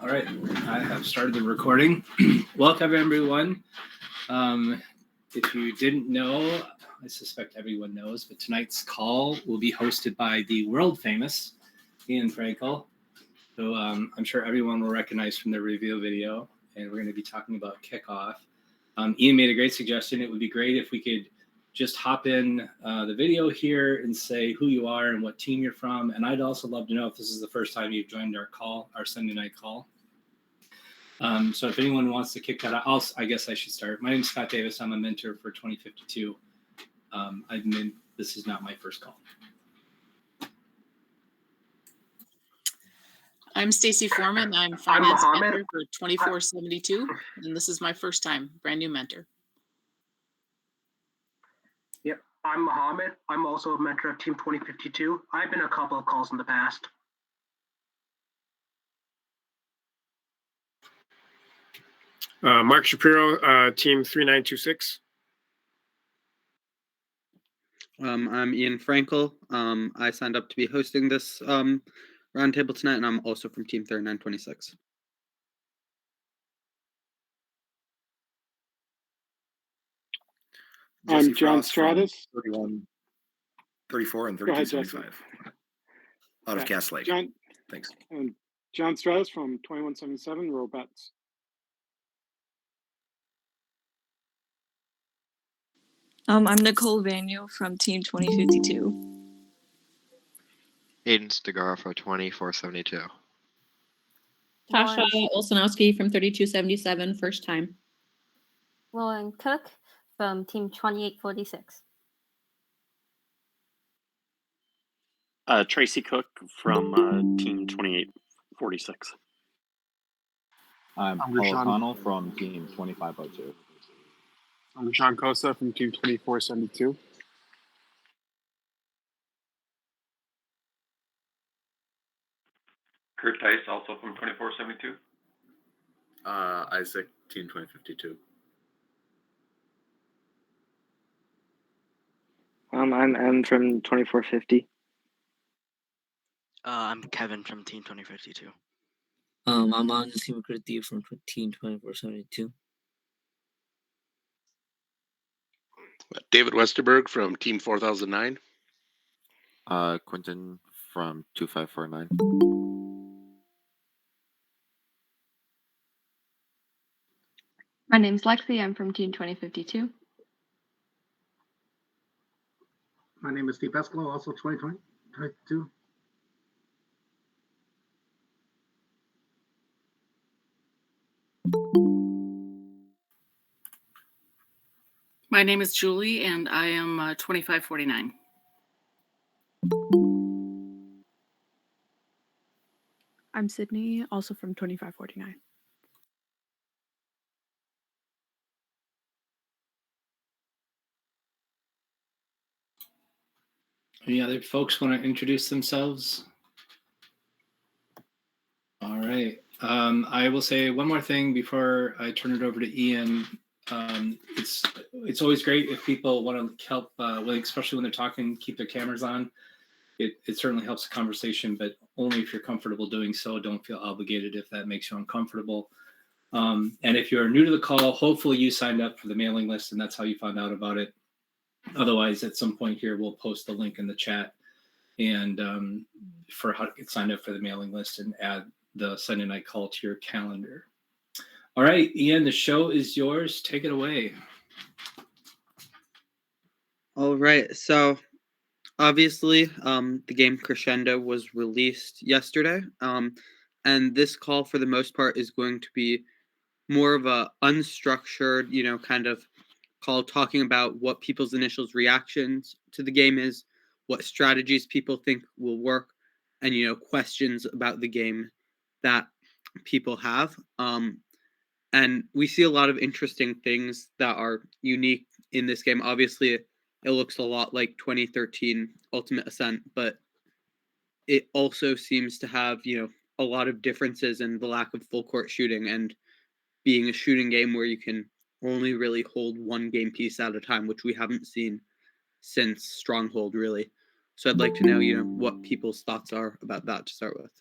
All right, I have started the recording. Welcome, everyone. If you didn't know, I suspect everyone knows, but tonight's call will be hosted by the world famous Ian Frankel, who I'm sure everyone will recognize from the review video, and we're going to be talking about Kickoff. Ian made a great suggestion. It would be great if we could just hop in the video here and say who you are and what team you're from. And I'd also love to know if this is the first time you've joined our call, our Sunday night call. So if anyone wants to kick that out, I guess I should start. My name is Scott Davis. I'm a mentor for 2052. This is not my first call. I'm Stacy Foreman. I'm finance mentor for 2472, and this is my first time, brand new mentor. Yep, I'm Mohammed. I'm also a mentor of Team 2052. I've been a couple of calls in the past. Mark Shapiro, Team 3926. I'm Ian Frankel. I signed up to be hosting this roundtable tonight, and I'm also from Team 3926. I'm John Stratus. 34 and 3275. Out of Cass Lake. Thanks. And John Stratus from 2177, Robettes. I'm Nicole Vanyo from Team 2052. Aiden Stigara for 2472. Tasha Olsanowski from 3277, first time. Lauren Cook from Team 2846. Tracy Cook from Team 2846. I'm Paul O'Connell from Team 2502. I'm Sean Costa from Team 2472. Kurt Tice, also from 2472. Isaac, Team 2052. I'm M from 2450. I'm Kevin from Team 2052. I'm Anjasi Mukherjee from Team 2472. David Westerberg from Team 4009. Quentin from 2549. My name's Lexi. I'm from Team 2052. My name is Steve Escalo, also 2022. My name is Julie, and I am 2549. I'm Sydney, also from 2549. Any other folks want to introduce themselves? All right. I will say one more thing before I turn it over to Ian. It's always great if people want to help, especially when they're talking, keep their cameras on. It certainly helps the conversation, but only if you're comfortable doing so. Don't feel obligated if that makes you uncomfortable. And if you're new to the call, hopefully you signed up for the mailing list and that's how you found out about it. Otherwise, at some point here, we'll post the link in the chat and for how to get signed up for the mailing list and add the Sunday night call to your calendar. All right, Ian, the show is yours. Take it away. All right, so obviously the game Crescendo was released yesterday, and this call for the most part is going to be more of a unstructured, kind of call talking about what people's initial reactions to the game is, what strategies people think will work, and questions about the game that people have. And we see a lot of interesting things that are unique in this game. Obviously, it looks a lot like 2013 Ultimate Ascent, but it also seems to have, a lot of differences in the lack of full court shooting and being a shooting game where you can only really hold one game piece at a time, which we haven't seen since Stronghold, really. So I'd like to know, what people's thoughts are about that to start with.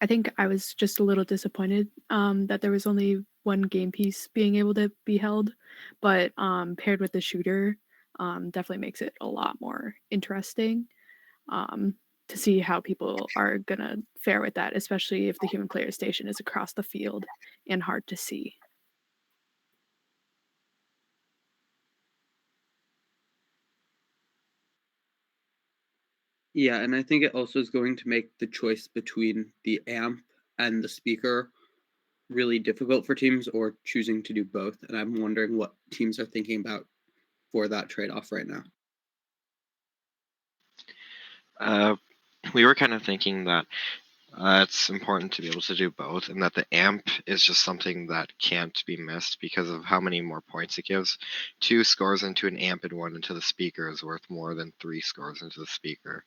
I think I was just a little disappointed that there was only one game piece being able to be held, but paired with the shooter definitely makes it a lot more interesting to see how people are gonna fare with that, especially if the human player station is across the field and hard to see. Yeah, and I think it also is going to make the choice between the amp and the speaker really difficult for teams, or choosing to do both. And I'm wondering what teams are thinking about for that trade-off right now. We were kind of thinking that it's important to be able to do both, and that the amp is just something that can't be missed because of how many more points it gives. 2 scores into an amp and 1 into the speaker is worth more than 3 scores into the speaker.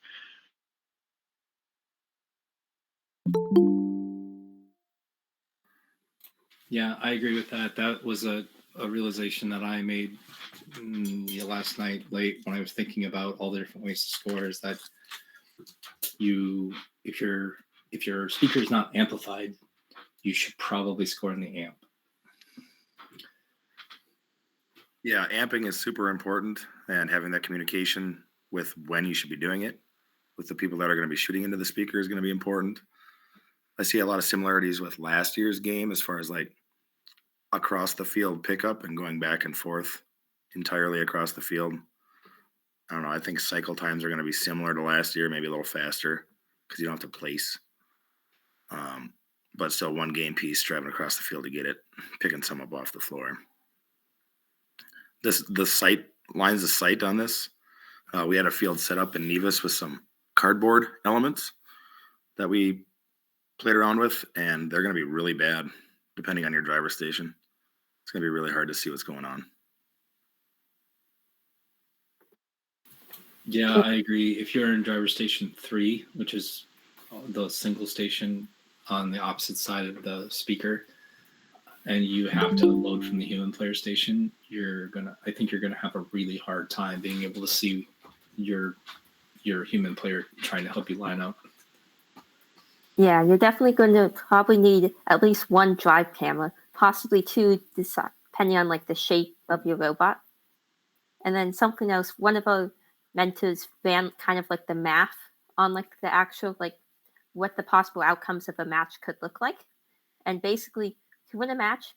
Yeah, I agree with that. That was a realization that I made last night late when I was thinking about all the different ways to score. Is that if your speaker is not amplified, you should probably score in the amp. Yeah, amping is super important, and having that communication with when you should be doing it with the people that are going to be shooting into the speaker is going to be important. I see a lot of similarities with last year's game as far as like across the field pickup and going back and forth entirely across the field. I don't know. I think cycle times are going to be similar to last year, maybe a little faster because you don't have to place. But still, one game piece driving across the field to get it, picking some up off the floor. The sight lines of sight on this. We had a field set up in Nevis with some cardboard elements that we played around with, and they're going to be really bad depending on your driver station. It's going to be really hard to see what's going on. Yeah, I agree. If you're in driver station 3, which is the single station on the opposite side of the speaker, and you have to load from the human player station, I think you're gonna have a really hard time being able to see your human player trying to help you line up. Yeah, you're definitely going to probably need at least one drive camera, possibly 2, depending on like the shape of your robot. And then something else, one of our mentors ran kind of like the math on like the actual like what the possible outcomes of a match could look like. And basically, to win a match,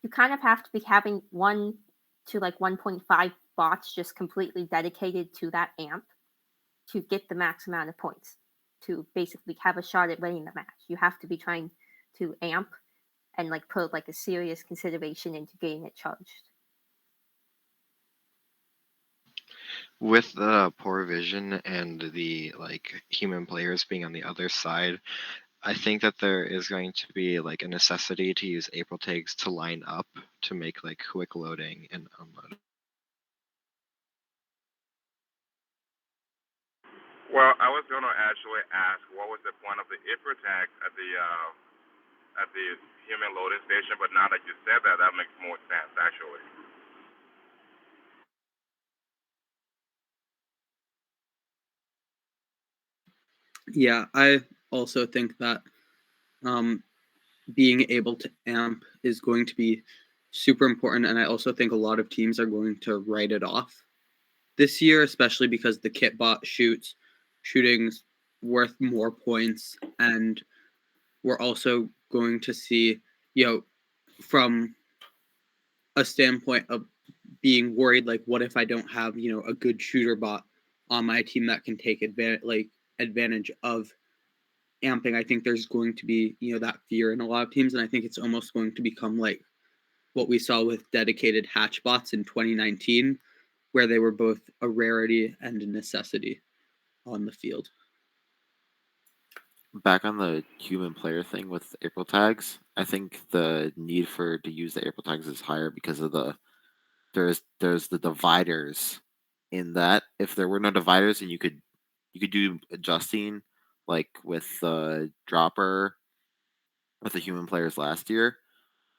you kind of have to be having 1 to like 1.5 bots just completely dedicated to that amp to get the max amount of points, to basically have a shot at winning the match. You have to be trying to amp and like put like a serious consideration into getting it charged. With the poor vision and the like human players being on the other side, I think that there is going to be like a necessity to use April tags to line up to make like quick loading and unloading. Well, I was going to actually ask what was the point of the April tag at the human loading station, but now that you said that, that makes more sense actually. Yeah, I also think that being able to amp is going to be super important, and I also think a lot of teams are going to write it off this year, especially because the kit bot shooting's worth more points, and we're also going to see, from a standpoint of being worried, like, what if I don't have, a good shooter bot on my team that can take advantage of amping. I think there's going to be, that fear in a lot of teams, and I think it's almost going to become like what we saw with dedicated hatch bots in 2019, where they were both a rarity and a necessity on the field. Back on the human player thing with April tags, I think the need to use the April tags is higher because of there's the dividers in that. If there were no dividers, and you could do adjusting like with the dropper with the human players last year,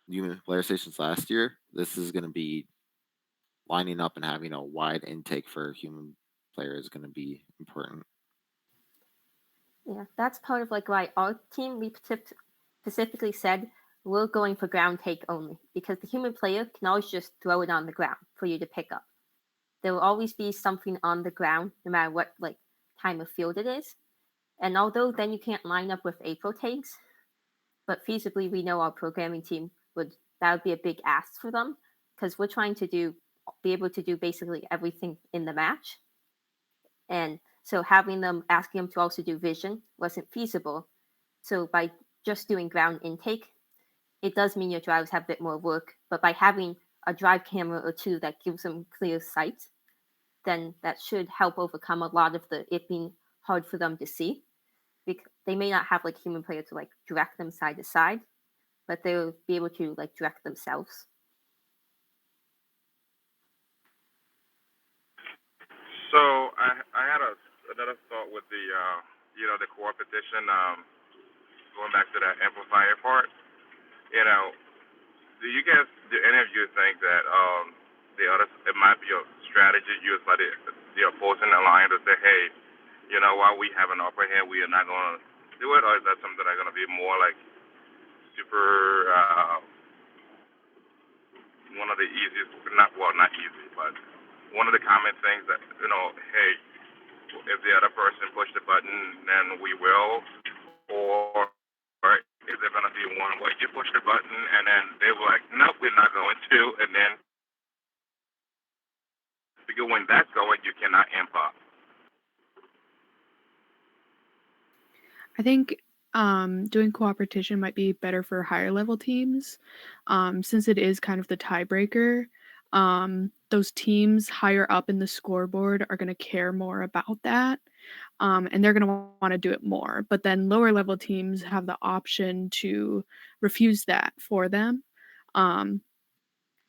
human player stations last year, this is going to be lining up and having a wide intake for human players is going to be important. Yeah, that's part of like why our team we specifically said we're going for ground take only, because the human player can always just throw it on the ground for you to pick up. There will always be something on the ground, no matter what like time of field it is. And although then you can't line up with April tags, but feasibly we know our programming team that would be a big ask for them, because we're trying to be able to do basically everything in the match. And so asking them to also do vision wasn't feasible. So by just doing ground intake, it does mean your drivers have a bit more work, but by having a drive camera or two that gives them clear sight, then that should help overcome a lot of it being hard for them to see. Because they may not have like human player to like direct them side to side, but they'll be able to like direct themselves. So I had another thought with the the competition. Going back to that amplifier part, do any of you think that it might be a strategy used by the opposing alliance to say, hey, while we have an upper hand, we are not going to do it, or is that something that's going to be more like super one of the easiest, not easy, but one of the common things that hey, if the other person push the button, then we will, or is there going to be one where you push the button and then they were like, nope, we're not going to, and then because when that's going, you cannot amp up. I think doing cooperation might be better for higher level teams, since it is kind of the tiebreaker. Those teams higher up in the scoreboard are going to care more about that, and they're going to want to do it more. But then lower level teams have the option to refuse that for them, and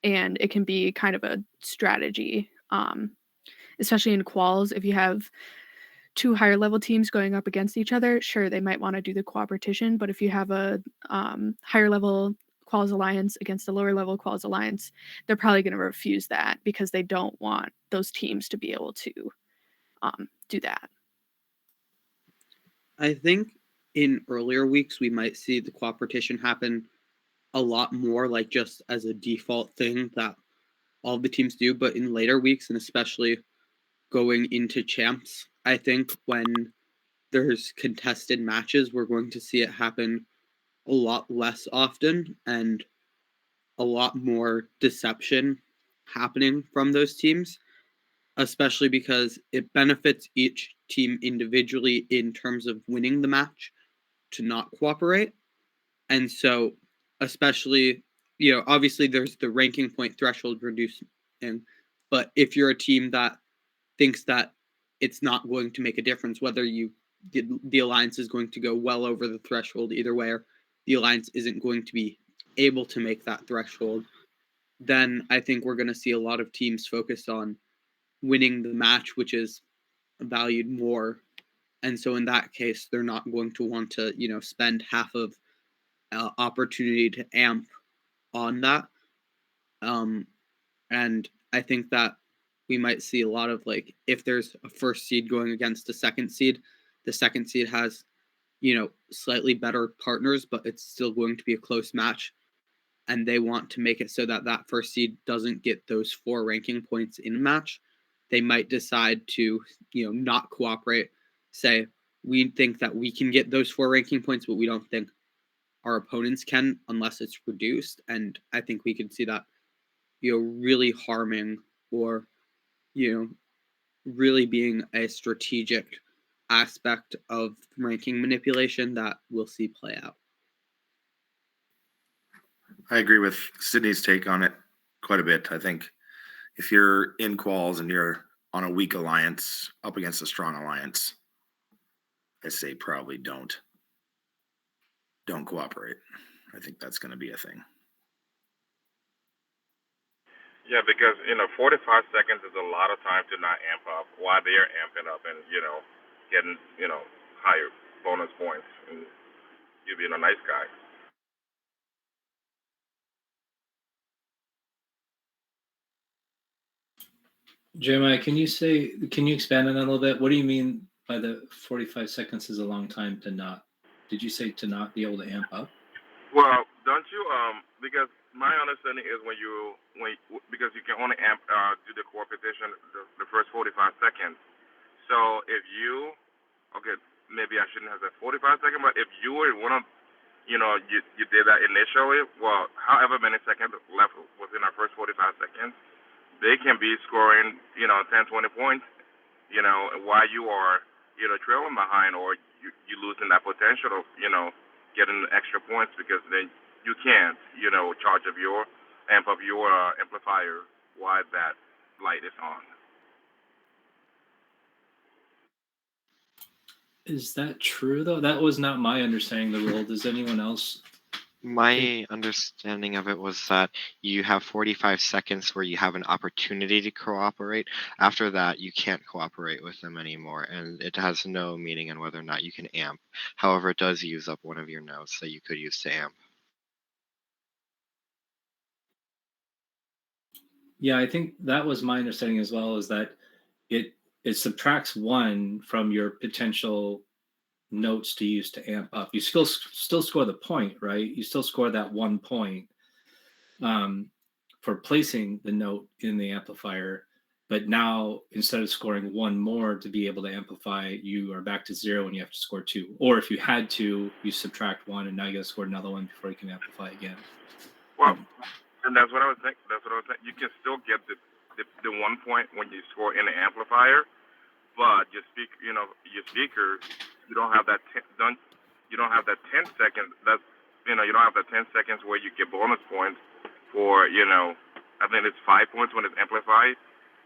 it can be kind of a strategy, especially in quals. If you have two higher level teams going up against each other, sure, they might want to do the cooperation, but if you have a higher level quals alliance against a lower level quals alliance, they're probably going to refuse that because they don't want those teams to be able to do that. I think in earlier weeks we might see the cooperation happen a lot more, like just as a default thing that all the teams do, but in later weeks, and especially going into champs, I think when there's contested matches, we're going to see it happen a lot less often and a lot more deception happening from those teams, especially because it benefits each team individually in terms of winning the match to not cooperate. And so, especially, obviously there's the ranking point threshold reducing, but if you're a team that thinks that it's not going to make a difference whether the alliance is going to go well over the threshold either way, or the alliance isn't going to be able to make that threshold, then I think we're going to see a lot of teams focused on winning the match, which is valued more. And so in that case, they're not going to want to, spend half of opportunity to amp on that. And I think that we might see a lot of like, if there's a first seed going against a second seed, the second seed has, slightly better partners, but it's still going to be a close match. And they want to make it so that that first seed doesn't get those 4 ranking points in a match. They might decide to, not cooperate, say, we think that we can get those 4 ranking points, but we don't think our opponents can unless it's reduced. And I think we could see that, really harming or, really being a strategic aspect of ranking manipulation that we'll see play out. I agree with Sydney's take on it quite a bit. I think if you're in quals and you're on a weak alliance up against a strong alliance, I say probably don't cooperate. I think that's going to be a thing. Yeah, because 45 seconds is a lot of time to not amp up while they're amping up and getting higher bonus points and you being a nice guy. Jeremiah, can you expand on that a little bit? What do you mean by the 45 seconds is a long time to not. Did you say to not be able to amp up? Well, don't you? Because my understanding is because you can only do the core petition the first 45 seconds. So if you, okay, maybe I shouldn't have said 45 seconds, but if you were one of, you did that initially, well, however many seconds left within our first 45 seconds, they can be scoring, 10, 20 points, while you are, trailing behind, or you losing that potential of, getting extra points because then you can't, charge up your amplifier while that light is on. Is that true though? That was not my understanding of the rule. Does anyone else? My understanding of it was that you have 45 seconds where you have an opportunity to cooperate. After that, you can't cooperate with them anymore, and it has no meaning on whether or not you can amp. However, it does use up one of your notes that you could use to amp. Yeah, I think that was my understanding as well, is that it subtracts one from your potential notes to use to amp up. You still score the point, right? You still score that 1 point for placing the note in the amplifier. But now, instead of scoring one more to be able to amplify, you are back to 0 and you have to score 2. Or if you had to, you subtract 1 and now you got to score another one before you can amplify again. Well, and that's what I was thinking. You can still get the 1 point when you score in the amplifier, but your speaker, you don't have that 10 seconds. That's you don't have that 10 seconds where you get bonus points for I think it's 5 points when it's amplified.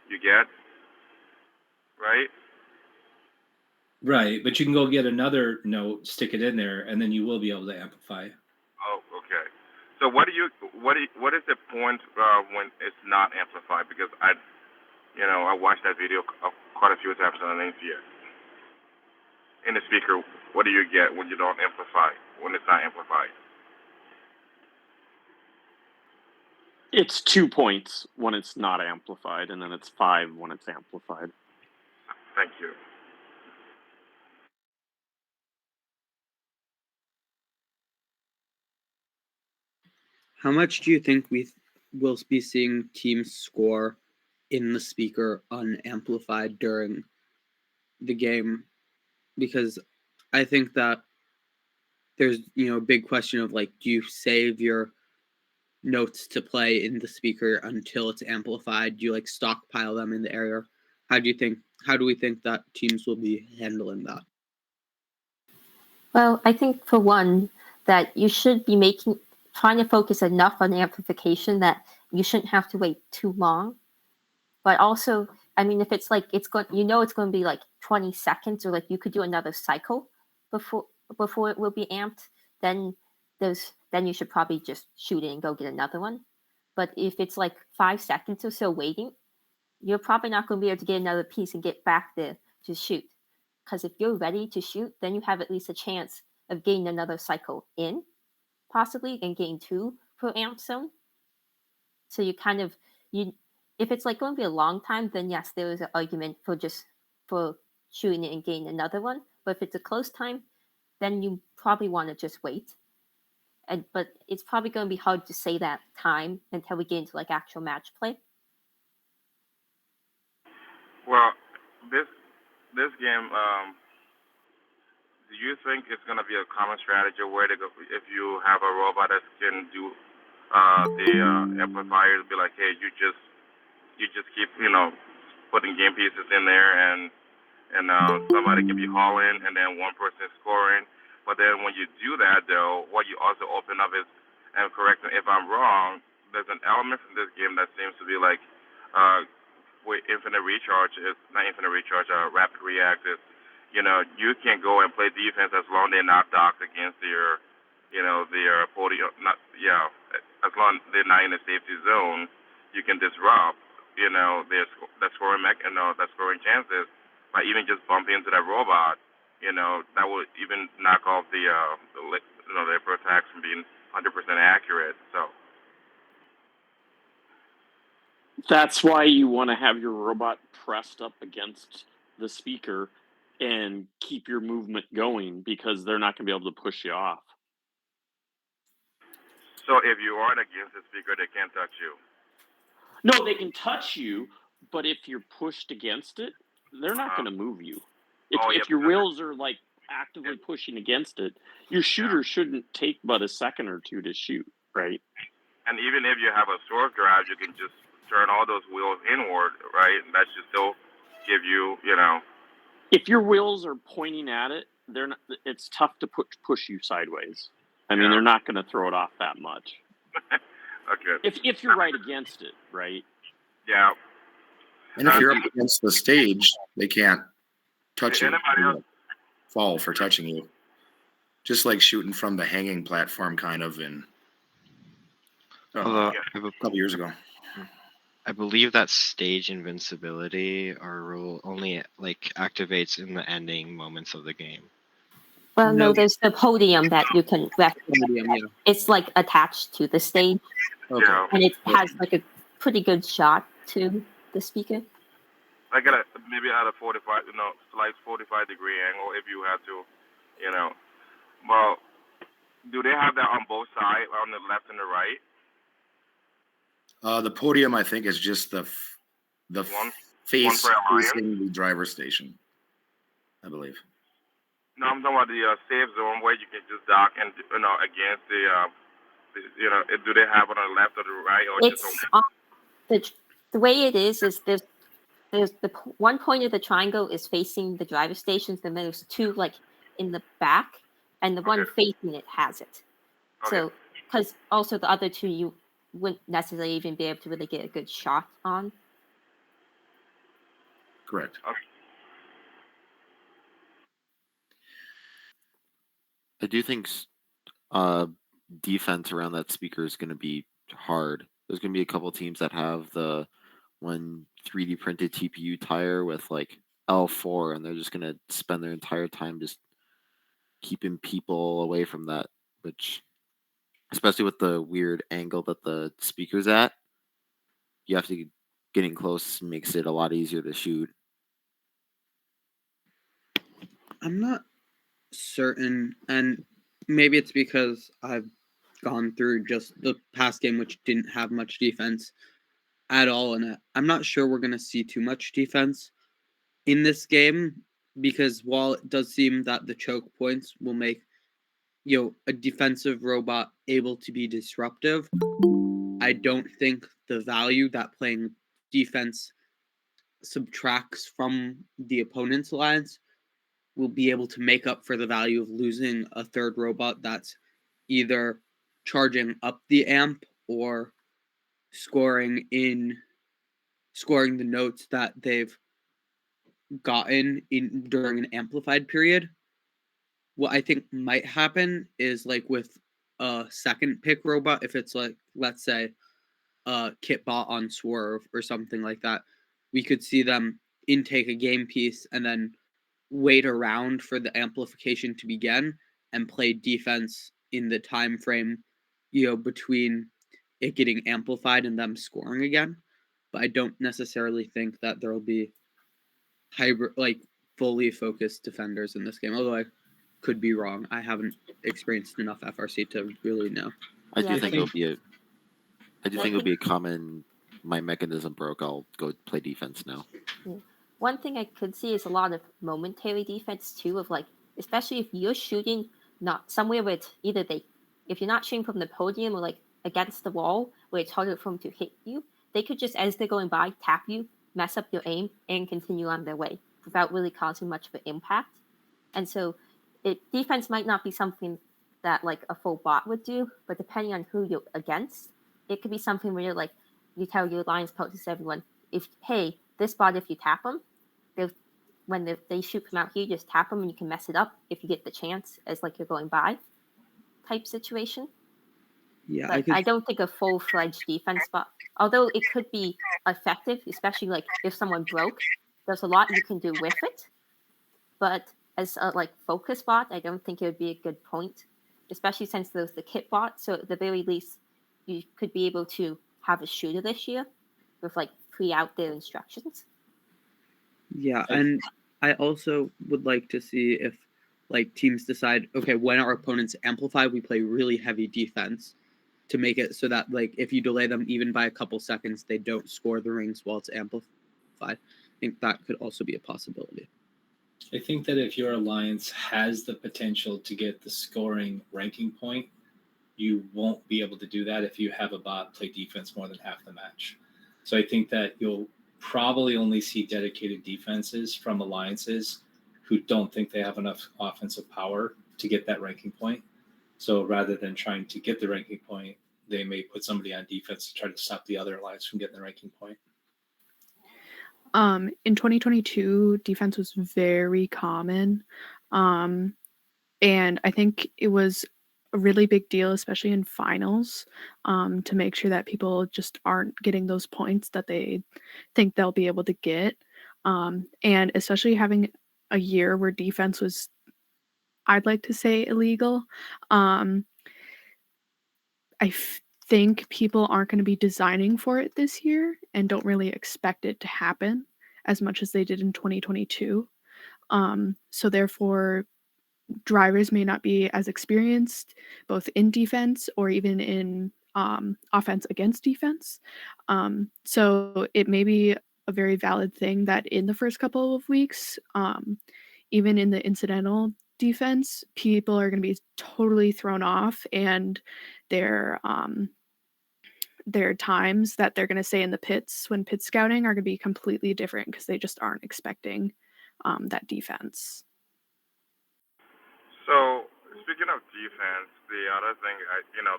You get right. Right, but you can go get another note, stick it in there, and then you will be able to amplify. Oh, okay. So what is the point when it's not amplified? Because I watched that video quite a few times and I didn't see it. In the speaker, what do you get when you don't amplify, when it's not amplified? It's 2 points when it's not amplified, and then it's 5 when it's amplified. Thank you. How much do you think we will be seeing teams score in the speaker unamplified during the game? Because I think that there's a big question of do you save your notes to play in the speaker until it's amplified? Do you stockpile them in the area? How do we think that teams will be handling that? Well, I think for one that you should be trying to focus enough on amplification that you shouldn't have to wait too long. But also, I mean, if it's it's going to be 20 seconds, or you could do another cycle before it will be amped, then you should probably just shoot it and go get another one. But if it's 5 seconds or so waiting, you're probably not going to be able to get another piece and get back there to shoot. Because if you're ready to shoot, then you have at least a chance of getting another cycle in, possibly, and getting 2 per amp zone. So you if it's going to be a long time, then yes, there is an argument for shooting it and getting another one. But if it's a close time, then you probably want to just wait. But it's probably going to be hard to say that time until we get into actual match play. Well, this game, do you think it's going to be a common strategy where to go if you have a robot that can do the amplifiers? Be like, hey, you just keep putting game pieces in there, and somebody can be hauling, and then one person is scoring. But then when you do that, though, what you also open up is, and correct me if I'm wrong, there's an element in this game that seems to be with infinite recharge, rapid react is, you can go and play defense as long as they're not docked against their podium. As long as they're not in a safety zone, you can disrupt, their scoring chances by even just bumping into that robot. That would even knock off the attacks from being 100% accurate. So. That's why you want to have your robot pressed up against the speaker and keep your movement going because they're not going to be able to push you off. So if you are against the speaker, they can't touch you. No, they can touch you, but if you're pushed against it, they're not going to move you. If your wheels are like actively pushing against it, your shooter shouldn't take but a second or two to shoot, right? And even if you have a swerve drive, you can just turn all those wheels inward, right? And that should still give you, If your wheels are pointing at it, they're not. It's tough to push you sideways. I mean, they're not going to throw it off that much. Okay. If you're right against it, right? Yeah. And if you're up against the stage, they can't touch you. Anybody else? Fall for touching you. Just like shooting from the hanging platform, kind of, Although, a couple years ago. I believe that stage invincibility or rule only like activates in the ending moments of the game. Well, no, there's the podium that you can rest. Podium, yeah. It's like attached to the stage, Okay. and it has like a pretty good shot to the speaker. I got maybe at a 45, slight 45-degree angle if you had to, Well, do they have that on both sides, on the left and the right? The podium, I think, is just the face facing the driver's station, I believe. No, I'm talking about the safe zone where you can just dock and against the do they have it on the left or the right or It's just on the way it is there's one point of the triangle is facing the driver stations, and then there's two like in the back, and the one facing it has it. So because also the other two you wouldn't necessarily even be able to really get a good shot on. Correct. Okay. I do think defense around that speaker is going to be hard. There's going to be a couple teams that have the one 3D printed TPU tire with like L4, and they're just going to spend their entire time just keeping people away from that, which, especially with the weird angle that the speaker's at, you have to getting close makes it a lot easier to shoot. I'm not certain, and maybe it's because I've gone through just the past game, which didn't have much defense at all in it. I'm not sure we're going to see too much defense in this game, because while it does seem that the choke points will make a defensive robot able to be disruptive, I don't think the value that playing defense subtracts from the opponent's lines will be able to make up for the value of losing a third robot that's either charging up the amp or scoring the notes that they've gotten during an amplified period. What I think might happen is, like with a second pick robot, if it's like, let's say, a kit bot on Swerve or something like that, we could see them intake a game piece and then wait around for the amplification to begin and play defense in the time frame, between it getting amplified and them scoring again. But I don't necessarily think that there will be hybrid, like fully focused defenders in this game, although I could be wrong. I haven't experienced enough FRC to really know. I do think it'll be a common. My mechanism broke. I'll go play defense now. Yeah. One thing I could see is a lot of momentary defense too, of like, especially if you're shooting not somewhere where it's either if you're not shooting from the podium or like against the wall where it's harder for them to hit you, they could just, as they're going by, tap you, mess up your aim, and continue on their way without really causing much of an impact. And so defense might not be something that like a full bot would do, but depending on who you're against, it could be something where you're like, you tell your alliance partners, everyone, hey, this bot, if you tap them, when they shoot from out here, just tap them and you can mess it up if you get the chance as like you're going by type situation. Yeah, but I don't think a full-fledged defense bot, although it could be effective, especially like if someone broke, there's a lot you can do with it. But as a like focus bot, I don't think it would be a good point, especially since there's the kit bot. So at the very least, you could be able to have a shooter this year with like pre-out their instructions. Yeah, and I also would like to see if like teams decide, okay, when our opponents amplify, we play really heavy defense to make it so that like if you delay them even by a couple seconds, they don't score the rings while it's amplified. I think that could also be a possibility. I think that if your alliance has the potential to get the scoring ranking point, you won't be able to do that if you have a bot play defense more than half the match. So I think that you'll probably only see dedicated defenses from alliances who don't think they have enough offensive power to get that ranking point. So rather than trying to get the ranking point, they may put somebody on defense to try to stop the other alliance from getting the ranking point. In 2022, defense was very common. And I think it was a really big deal, especially in finals, to make sure that people just aren't getting those points that they think they'll be able to get. And especially having a year where defense was, I'd like to say, illegal. Think people aren't going to be designing for it this year and don't really expect it to happen as much as they did in 2022. So therefore, drivers may not be as experienced both in defense or even in offense against defense. So it may be a very valid thing that in the first couple of weeks, even in the incidental defense, people are going to be totally thrown off, and their times that they're going to say in the pits when pit scouting are going to be completely different because they just aren't expecting that defense. So speaking of defense, the other thing,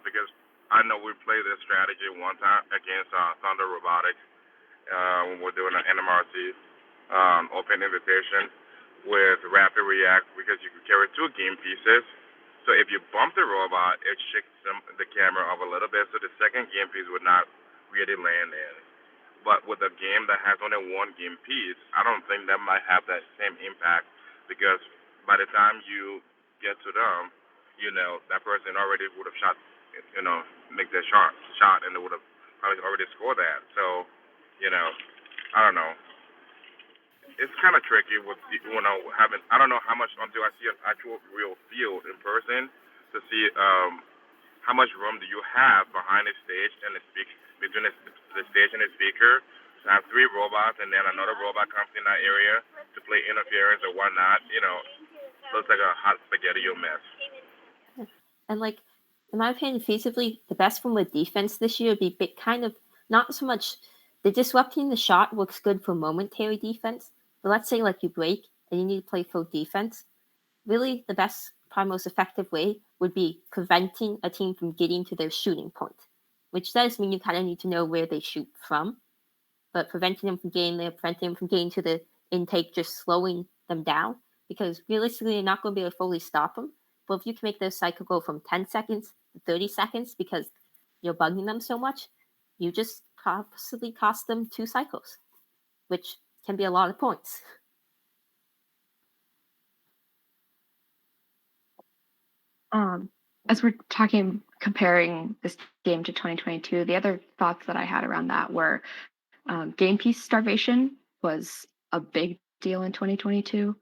because I know we played this strategy one time against Thunder Robotics when we're doing an NMRC open invitation with Rapid React, because you could carry 2 game pieces. So if you bump the robot, it shakes the camera up a little bit, so the second game piece would not really land in. But with a game that has only 1 game piece, I don't think that might have that same impact, because by the time you get to them, that person already would have shot, make their shot, and they would have probably already scored that. So, I don't know. It's kind of tricky with, having, I don't know how much until I see an actual real field in person to see how much room do you have behind the stage and between the stage and the speaker. So I have 3 robots and then another robot comes in that area to play interference or whatnot. Looks like a hot spaghetti mess. And like, in my opinion, feasibly, the best one with defense this year would be kind of not so much the disrupting the shot works good for momentary defense, but let's say like you break and you need to play full defense. Really, the best, probably most effective way would be preventing a team from getting to their shooting point, which does mean you kind of need to know where they shoot from, but preventing them from getting there, preventing them from getting to the intake, just slowing them down, because realistically, you're not going to be able to fully stop them. But if you can make their cycle go from 10 seconds to 30 seconds because you're bugging them so much, you just possibly cost them 2 cycles, which can be a lot of points. As we're comparing this game to 2022, the other thoughts that I had around that were game piece starvation was a big deal in 2022,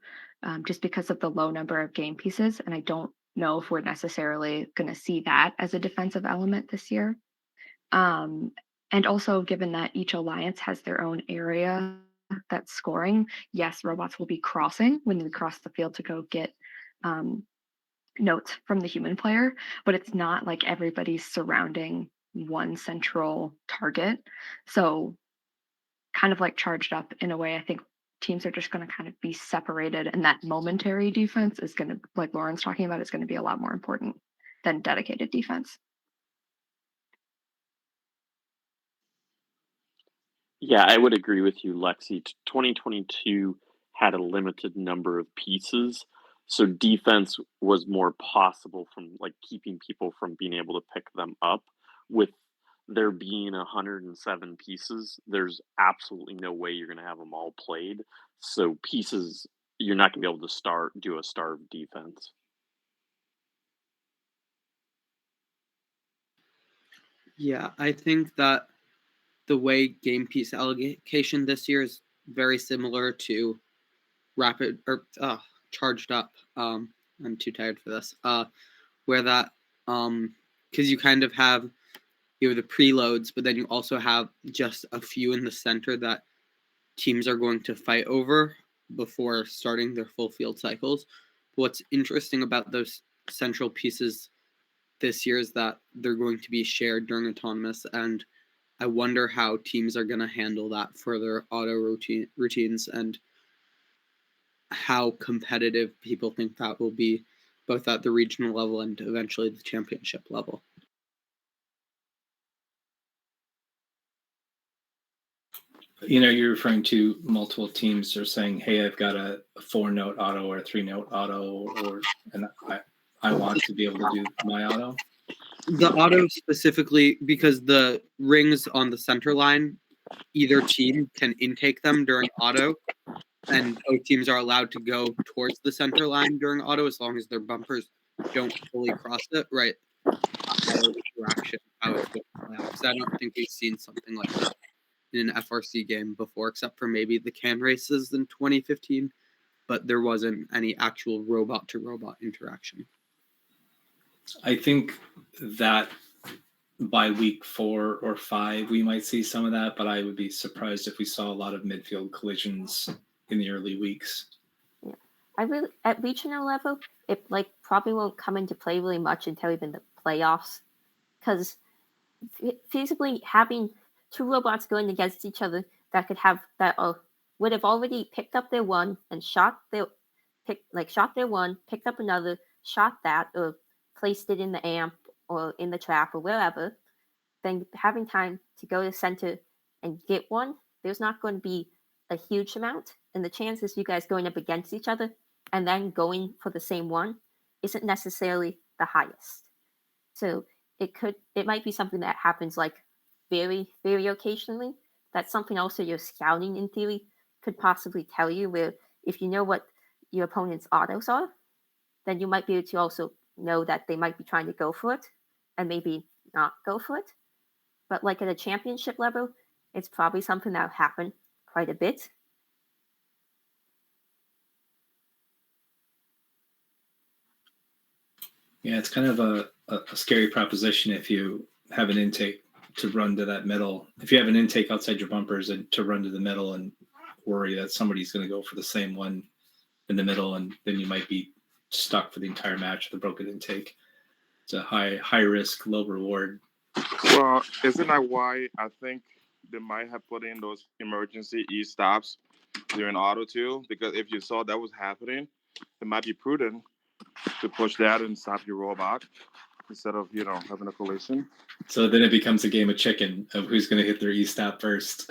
just because of the low number of game pieces. And I don't know if we're necessarily going to see that as a defensive element this year. And also, given that each alliance has their own area that's scoring, yes, robots will be crossing when we cross the field to go get notes from the human player, but it's not like everybody's surrounding one central target. So kind of like charged up in a way, I think teams are just going to kind of be separated, and that momentary defense is going to, like Lauren's talking about, is going to be a lot more important than dedicated defense. Yeah, I would agree with you, Lexi. 2022 had a limited number of pieces, so defense was more possible from like keeping people from being able to pick them up. With there being 107 pieces, there's absolutely no way you're going to have them all played. So pieces, you're not going to be able to do a starved defense. Yeah, I think that the way game piece allocation this year is very similar to rapid or charged up. I'm too tired for this. Where that because you kind of have the preloads, but then you also have just a few in the center that teams are going to fight over before starting their full field cycles. What's interesting about those central pieces this year is that they're going to be shared during autonomous, and I wonder how teams are going to handle that for their auto routines and how competitive people think that will be, both at the regional level and eventually the championship level. You're referring to multiple teams are saying, hey, I've got a 4-note auto or a 3-note auto, and I want to be able to do my auto. The auto specifically, because the rings on the center line, either team can intake them during auto, and both teams are allowed to go towards the center line during auto as long as their bumpers don't fully cross it, right? Auto interaction, how it's going to play out. Because I don't think we've seen something like that in an FRC game before, except for maybe the can races in 2015, but there wasn't any actual robot-to-robot interaction. I think that by week 4 or 5, we might see some of that, but I would be surprised if we saw a lot of midfield collisions in the early weeks. Yeah. At regional level, it probably won't come into play really much until even the playoffs, because feasibly having 2 robots going against each other that could have that would have already picked up their one and shot their one, picked up another, shot that, or placed it in the amp or in the trap or wherever, then having time to go to center and get one, there's not going to be a huge amount, and the chances you guys going up against each other and then going for the same one isn't necessarily the highest. So it might be something that happens very, very occasionally. That's something also your scouting in theory could possibly tell you, where if you know what your opponent's autos are, then you might be able to also know that they might be trying to go for it and maybe not go for it. But at a championship level, it's probably something that will happen quite a bit. Yeah, it's kind of a scary proposition if you have an intake to run to that middle. If you have an intake outside your bumpers and to run to the middle and worry that somebody's going to go for the same one in the middle, and then you might be stuck for the entire match with a broken intake. It's a high risk, low reward. Well, isn't that why I think they might have put in those emergency e-stops during auto too? Because if you saw that was happening, it might be prudent to push that and stop your robot instead of having a collision. So then it becomes a game of chicken of who's going to hit their e-stop first.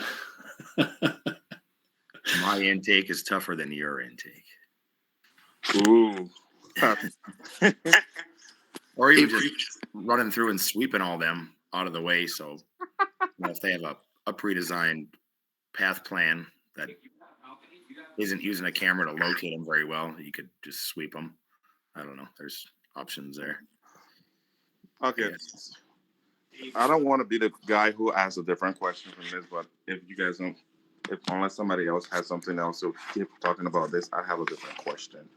My intake is tougher than your intake. Ooh. Or even just running through and sweeping all them out of the way. So if they have a pre-designed path plan that isn't using a camera to locate them very well, you could just sweep them. I don't know. There's options there. Okay. I don't want to be the guy who asks a different question from this, but if you guys don't, unless somebody else has something else to keep talking about this, I have a different question.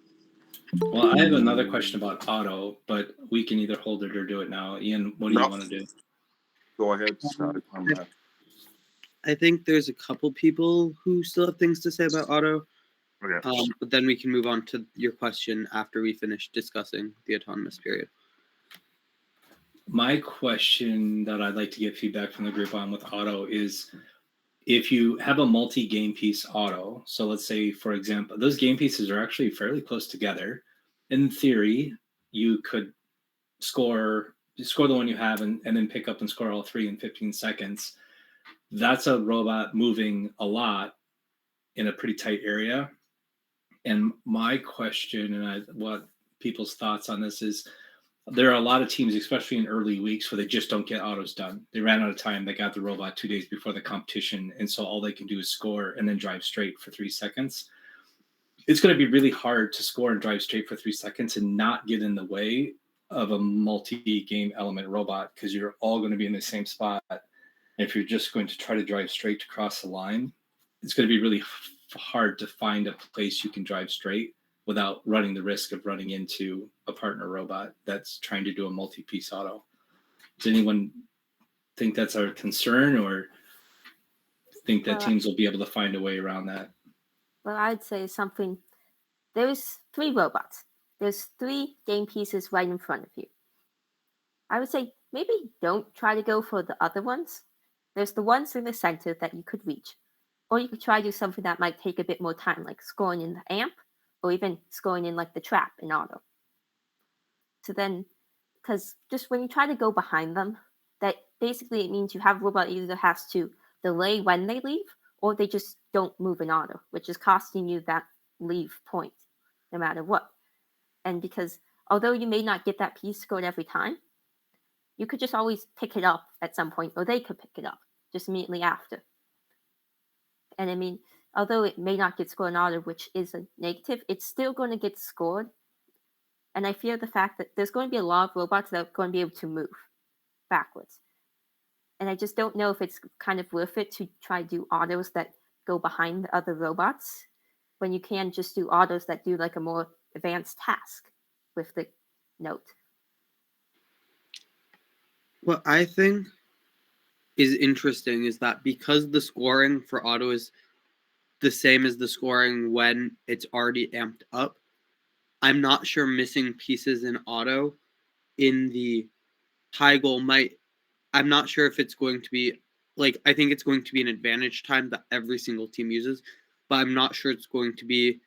Well, I have another question about auto, but we can either hold it or do it now. Ian, what do you want to do? Go ahead, Scott. I think there's a couple people who still have things to say about auto. Okay. But then we can move on to your question after we finish discussing the autonomous period. My question that I'd like to get feedback from the group on with auto is, if you have a multi-game piece auto, so let's say, for example, those game pieces are actually fairly close together. In theory, you could score the one you have and then pick up and score all 3 in 15 seconds. That's a robot moving a lot in a pretty tight area. And my question, and what people's thoughts on this is, there are a lot of teams, especially in early weeks, where they just don't get autos done. They ran out of time. They got the robot 2 days before the competition. And so all they can do is score and then drive straight for 3 seconds. It's going to be really hard to score and drive straight for 3 seconds and not get in the way of a multi-game element robot, because you're all going to be in the same spot. And if you're just going to try to drive straight to cross the line, it's going to be really hard to find a place you can drive straight without running the risk of running into a partner robot that's trying to do a multi-piece auto. Does anyone think that's our concern, or think that Well, teams will be able to find a way around that? Well, I'd say something. There's 3 robots. There's 3 game pieces right in front of you. I would say maybe don't try to go for the other ones. There's the ones in the center that you could reach. Or you could try to do something that might take a bit more time, like scoring in the amp, or even scoring in like the trap in auto. So then, because just when you try to go behind them, that basically it means you have a robot either has to delay when they leave, or they just don't move in auto, which is costing you that leave point, no matter what. And because although you may not get that piece scored every time, you could just always pick it up at some point, or they could pick it up just immediately after. And I mean, although it may not get scored in auto, which is a negative, it's still going to get scored. And I fear the fact that there's going to be a lot of robots that are going to be able to move backwards. And I just don't know if it's kind of worth it to try to do autos that go behind the other robots when you can just do autos that do like a more advanced task with the note. What I think is interesting is that because the scoring for auto is the same as the scoring when it's already amped up, I'm not sure missing pieces in auto in the high goal might. I'm not sure if it's going to be like, I think it's going to be an advantage time that every single team uses, but I'm not sure it's going to be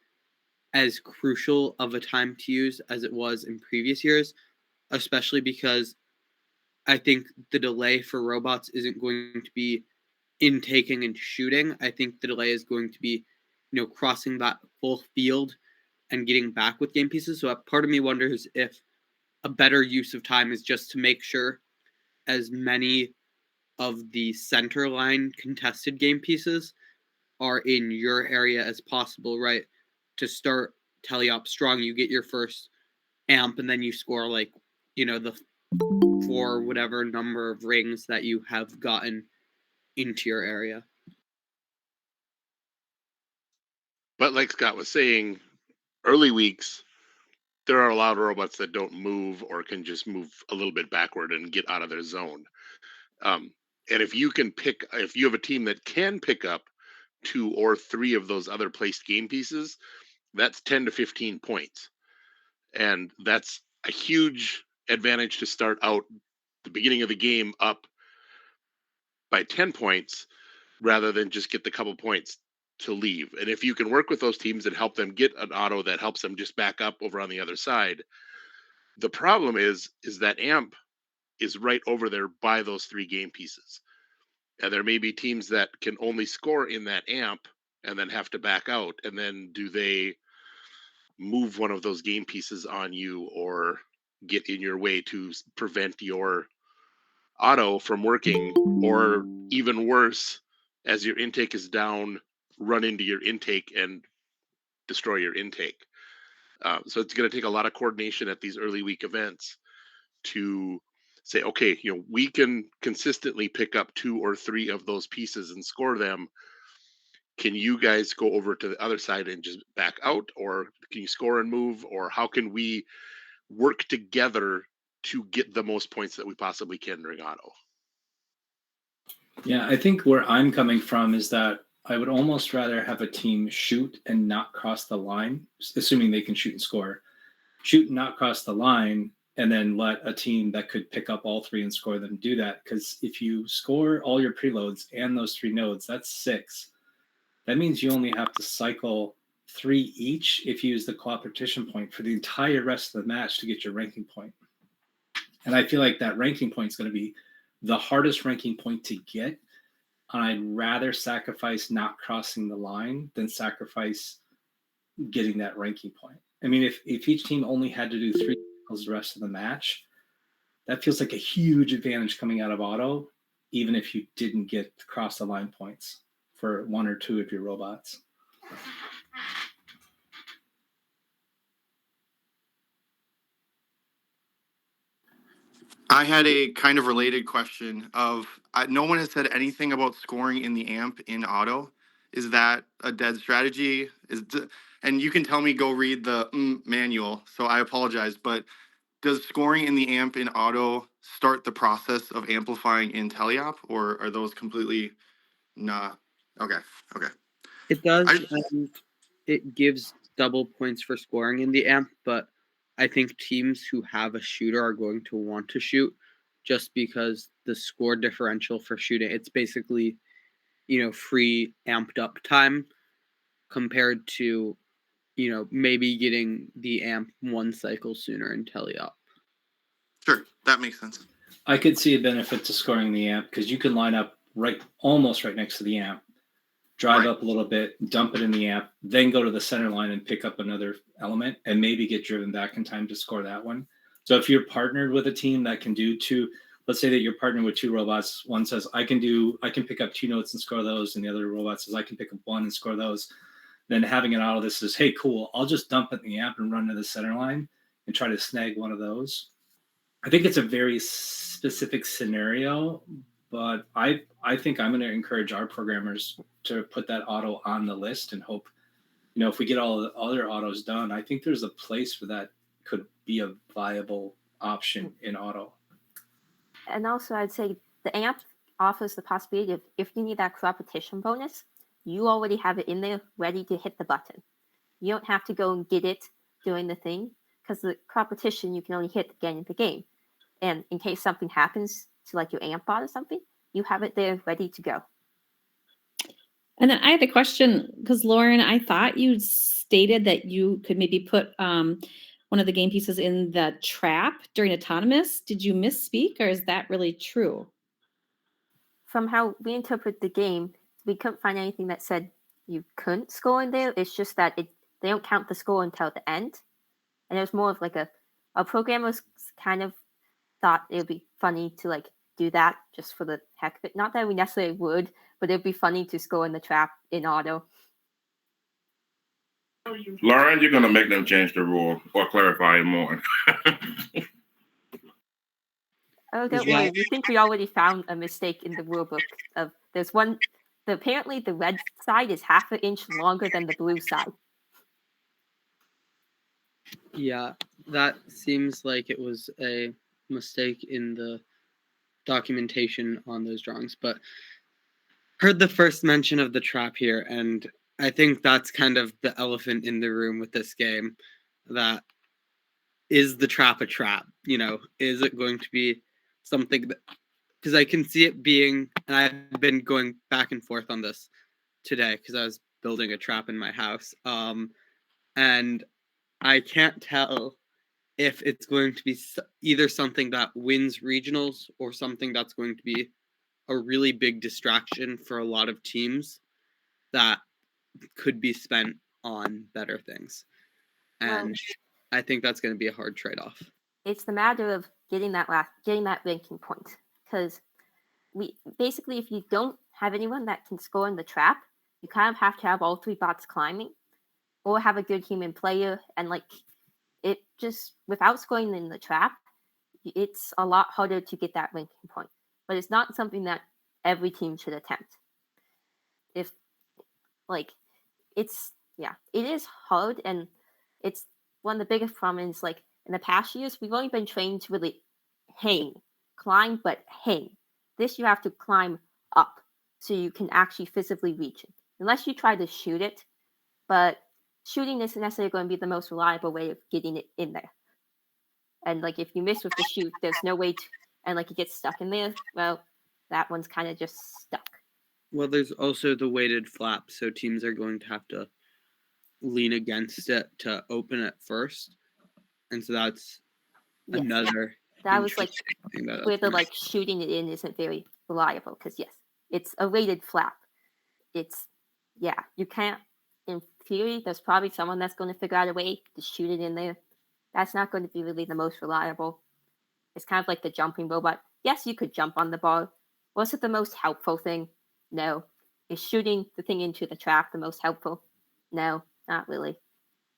as crucial of a time to use as it was in previous years, especially because I think the delay for robots isn't going to be in taking and shooting. I think the delay is going to be, crossing that full field and getting back with game pieces. So a part of me wonders if a better use of time is just to make sure as many of the center line contested game pieces are in your area as possible, right? To start teleop strong, you get your first amp, and then you score like, the 4 whatever number of rings that you have gotten into your area. But like Scott was saying, early weeks, there are a lot of robots that don't move or can just move a little bit backward and get out of their zone. And if you have a team that can pick up 2 or 3 of those other placed game pieces, that's 10 to 15 points. And that's a huge advantage to start out the beginning of the game up by 10 points rather than just get the couple points to leave. And if you can work with those teams and help them get an auto that helps them just back up over on the other side, the problem is that amp is right over there by those 3 game pieces. And there may be teams that can only score in that amp and then have to back out. And then do they move one of those game pieces on you or get in your way to prevent your auto from working, or even worse, as your intake is down, run into your intake and destroy your intake. So it's going to take a lot of coordination at these early week events to say, okay, we can consistently pick up 2 or 3 of those pieces and score them. Can you guys go over to the other side and just back out, or can you score and move, or how can we work together to get the most points that we possibly can during auto? Yeah, I think where I'm coming from is that I would almost rather have a team shoot and not cross the line, assuming they can shoot and score. Shoot and not cross the line, and then let a team that could pick up all 3 and score them do that. Because if you score all your preloads and those 3 nodes, that's 6. That means you only have to cycle 3 each if you use the cooperation point for the entire rest of the match to get your ranking point. And I feel like that ranking point is going to be the hardest ranking point to get. And I'd rather sacrifice not crossing the line than sacrifice getting that ranking point. I mean, if each team only had to do 3 cycles the rest of the match, that feels like a huge advantage coming out of auto, even if you didn't get cross the line points for 1 or 2 of your robots. I had a kind of related question of no one has said anything about scoring in the amp in auto. Is that a dead strategy? And you can tell me go read the manual. So I apologize, but does scoring in the amp in auto start the process of amplifying in teleop, or are those completely not? Okay. It does, and it gives double points for scoring in the amp, but I think teams who have a shooter are going to want to shoot just because the score differential for shooting, it's basically, free amped up time compared to, maybe getting the amp one cycle sooner in teleop. Sure, that makes sense. I could see a benefit to scoring the amp because you can line up almost right next to the amp, drive up a little bit, dump it in the amp, then go to the center line and pick up another element and maybe get driven back in time to score that one. So if you're partnered with a team that can do two, let's say that you're partnered with two robots. One says, I can pick up 2 notes and score those. And the other robot says, I can pick up 1 and score those. Then having an auto that says, hey, cool, I'll just dump it in the amp and run to the center line and try to snag one of those. I think it's a very specific scenario, but I think I'm going to encourage our programmers to put that auto on the list and hope, if we get all the other autos done, I think there's a place where that could be a viable option in auto. And also, I'd say the amp offers the possibility of, if you need that competition bonus, you already have it in there ready to hit the button. You don't have to go and get it doing the thing, because the competition you can only hit again in the game. And in case something happens to like your amp bot or something, you have it there ready to go. And then I had a question, because Lauren, I thought you stated that you could maybe put one of the game pieces in the trap during autonomous. Did you misspeak, or is that really true? From how we interpret the game, we couldn't find anything that said you couldn't score in there. It's just that they don't count the score until the end. And it was more of like our programmers kind of thought it would be funny to like do that just for the heck of it. Not that we necessarily would, but it'd be funny to score in the trap in auto. Lauren, you're gonna make them change the rule or clarify it more. Oh, don't worry. We think we already found a mistake in the rulebook. There's one. Apparently, the red side is half an inch longer than the blue side. Yeah, that seems like it was a mistake in the documentation on those drawings, but heard the first mention of the trap here, and I think that's kind of the elephant in the room with this game. That is the trap a trap? Is it going to be something that, because I can see it being, and I've been going back and forth on this today because I was building a trap in my house, and I can't tell if it's going to be either something that wins regionals or something that's going to be a really big distraction for a lot of teams that could be spent on better things. And I think that's going to be a hard trade-off. It's the matter of getting that ranking point, because basically, if you don't have anyone that can score in the trap, you kind of have to have all 3 bots climbing, or have a good human player, and like it just without scoring in the trap, it's a lot harder to get that ranking point. But it's not something that every team should attempt. If like it is hard, and it's one of the biggest problems. Like in the past years, we've only been trained to really climb, but hang. This you have to climb up, so you can actually physically reach it. Unless you try to shoot it, but shooting isn't necessarily going to be the most reliable way of getting it in there. And like if you miss with the shoot, there's no way to, and like it gets stuck in there. Well, that one's kind of just stuck. Well, there's also the weighted flap, so teams are going to have to lean against it to open it first, and so that's another. That was like where the like shooting it in isn't very reliable, because yes, it's a weighted flap. You can't. In theory, there's probably someone that's going to figure out a way to shoot it in there. That's not going to be really the most reliable. It's kind of like the jumping robot. Yes, you could jump on the ball. Was it the most helpful thing? No. Is shooting the thing into the trap the most helpful? No, not really.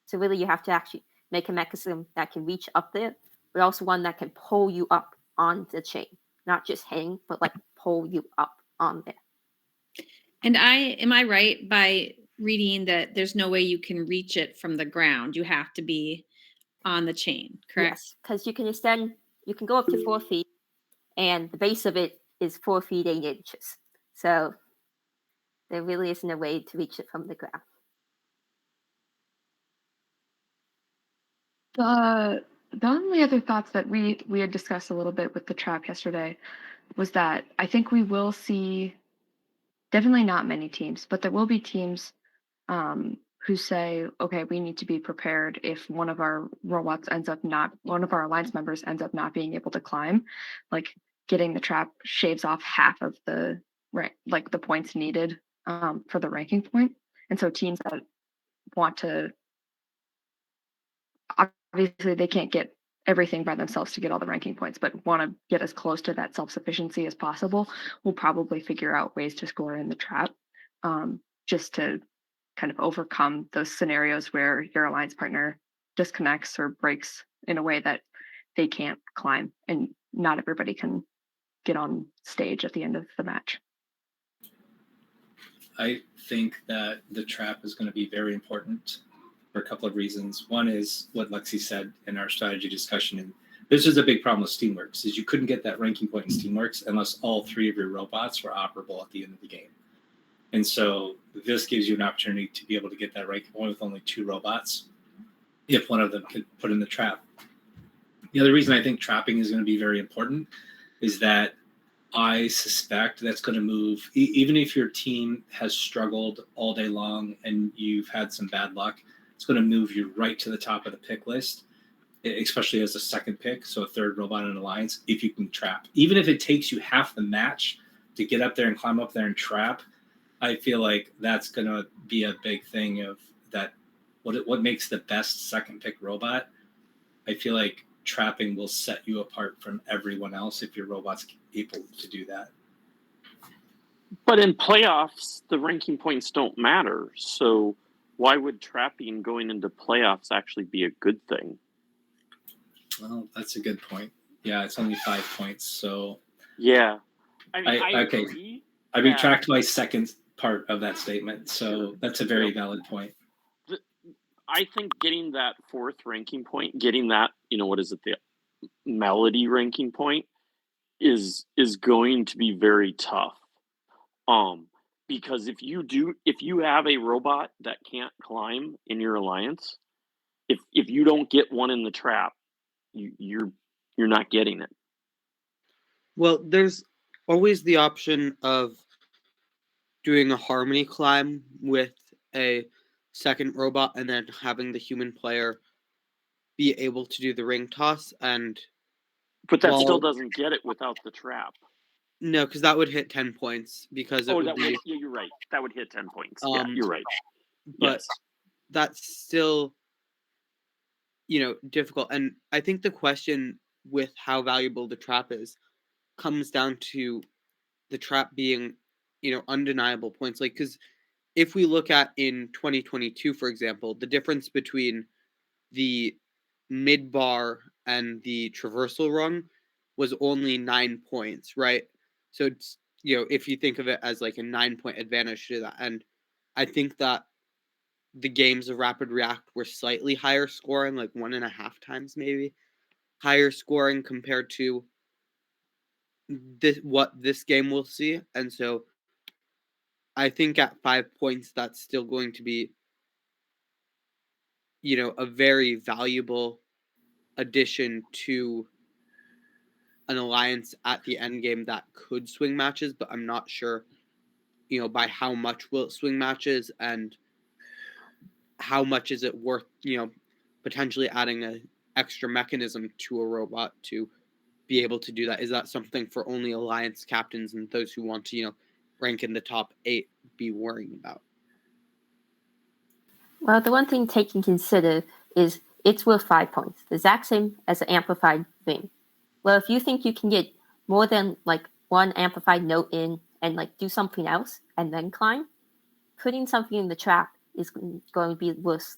So really, you have to actually make a mechanism that can reach up there, but also one that can pull you up on the chain. Not just hang, but like pull you up on there. And am I right by reading that there's no way you can reach it from the ground? You have to be on the chain, correct? Yes, because you can go up to 4 feet, and the base of it is 4 feet 8 inches. So there really isn't a way to reach it from the ground. The only other thoughts that we had discussed a little bit with the trap yesterday was that I think we will see definitely not many teams, but there will be teams who say, okay, we need to be prepared if one of our alliance members ends up not being able to climb, like getting the trap shaves off half of the like the points needed for the ranking point. And so teams that want to, obviously they can't get everything by themselves to get all the ranking points, but want to get as close to that self-sufficiency as possible, will probably figure out ways to score in the trap, just to kind of overcome those scenarios where your alliance partner disconnects or breaks in a way that they can't climb and not everybody can get on stage at the end of the match. I think that the trap is going to be very important for a couple of reasons. One is what Lexi said in our strategy discussion, and this is a big problem with Steamworks, is you couldn't get that ranking point in Steamworks unless all three of your robots were operable at the end of the game. And so this gives you an opportunity to be able to get that ranking point with only 2 robots if one of them can put in the trap. The other reason I think trapping is going to be very important is that I suspect that's going to move, even if your team has struggled all day long and you've had some bad luck, it's going to move you right to the top of the pick list, especially as a second pick, so a third robot in an alliance, if you can trap. Even if it takes you half the match to get up there and climb up there and trap, I feel like that's going to be a big thing of that. What makes the best second pick robot? I feel like trapping will set you apart from everyone else if your robot's able to do that. But in playoffs, the ranking points don't matter. So why would trapping going into playoffs actually be a good thing? Well, that's a good point. Yeah, it's only 5 points. So yeah, I mean, I okay. agree. I retract my second part of that statement. So that's a very valid point. I think getting that 4th ranking point, getting that, what is it, the melody ranking point, is going to be very tough. Because if you have a robot that can't climb in your alliance, if you don't get one in the trap, you're not getting it. Well, there's always the option of doing a harmony climb with a second robot and then having the human player be able to do the ring toss. But that still doesn't get it without the trap. No, because that would hit 10 points because it would be... yeah, you're right. That would hit 10 points. Yeah, you're right. But that's still, difficult. And I think the question with how valuable the trap is comes down to the trap being, undeniable points. Like, because if we look at in 2022, for example, the difference between the mid bar and the traversal rung was only 9 points, right? So it's, if you think of it as like a 9-point advantage to that. And I think that the games of Rapid React were slightly higher scoring, like 1.5 times maybe higher scoring compared to what this game will see. And so I think at 5 points, that's still going to be, a very valuable addition to an alliance at the end game that could swing matches, but I'm not sure, by how much will it swing matches and how much is it worth, potentially adding an extra mechanism to a robot to be able to do that. Is that something for only alliance captains and those who want to, rank in the top 8 be worrying about? Well, the one thing to take and consider is it's worth 5 points, the exact same as an amplified ring. Well, if you think you can get more than like one amplified note in and like do something else and then climb, putting something in the trap is going to be worth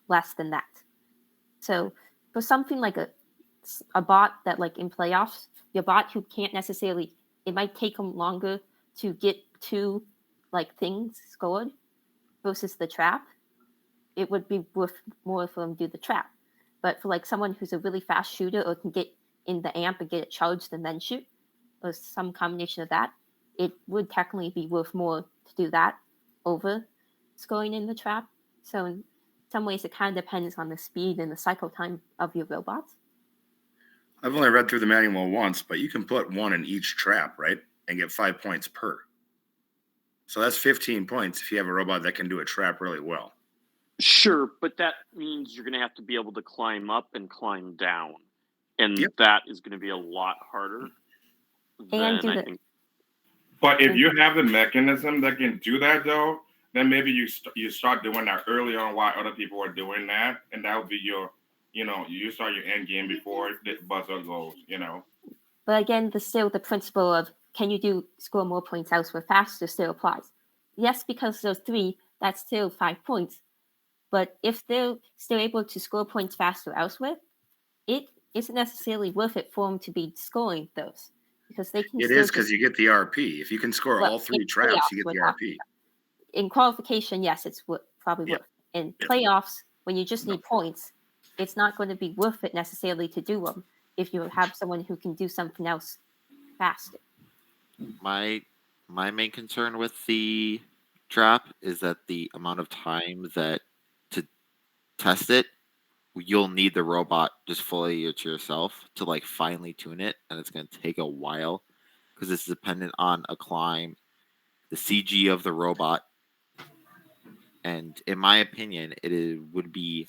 less than that. So for something like a bot that like in playoffs, your bot who can't necessarily, it might take them longer to get to like things scored versus the trap, it would be worth more for them to do the trap. But for like someone who's a really fast shooter or can get in the amp and get it charged and then shoot, or some combination of that, it would technically be worth more to do that over scoring in the trap. So in some ways, it kind of depends on the speed and the cycle time of your robots. I've only read through the manual once, but you can put one in each trap, right? And get 5 points per. So that's 15 points if you have a robot that can do a trap really well. Sure, but that means you're going to have to be able to climb up and climb down. And that is going to be a lot harder than I think. But if you have the mechanism that can do that, though, then maybe you start doing that early on while other people are doing that, and that would be your, you start your end game before the buzzer goes, But again, still the principle of can you score more points elsewhere faster still applies. Yes, because there's 3, that's still 5 points. But if they're still able to score points faster elsewhere, it isn't necessarily worth it for them to be scoring those. Because they can. It is because you get the RP. If you can score all 3 traps, you get the RP. In qualification, yes, it's probably worth it. In playoffs, when you just need points, it's not going to be worth it necessarily to do them if you have someone who can do something else faster. My main concern with the trap is that the amount of time that to test it, you'll need the robot just fully to yourself to like finely tune it, and it's going to take a while because it's dependent on a climb, the CG of the robot, and in my opinion, would be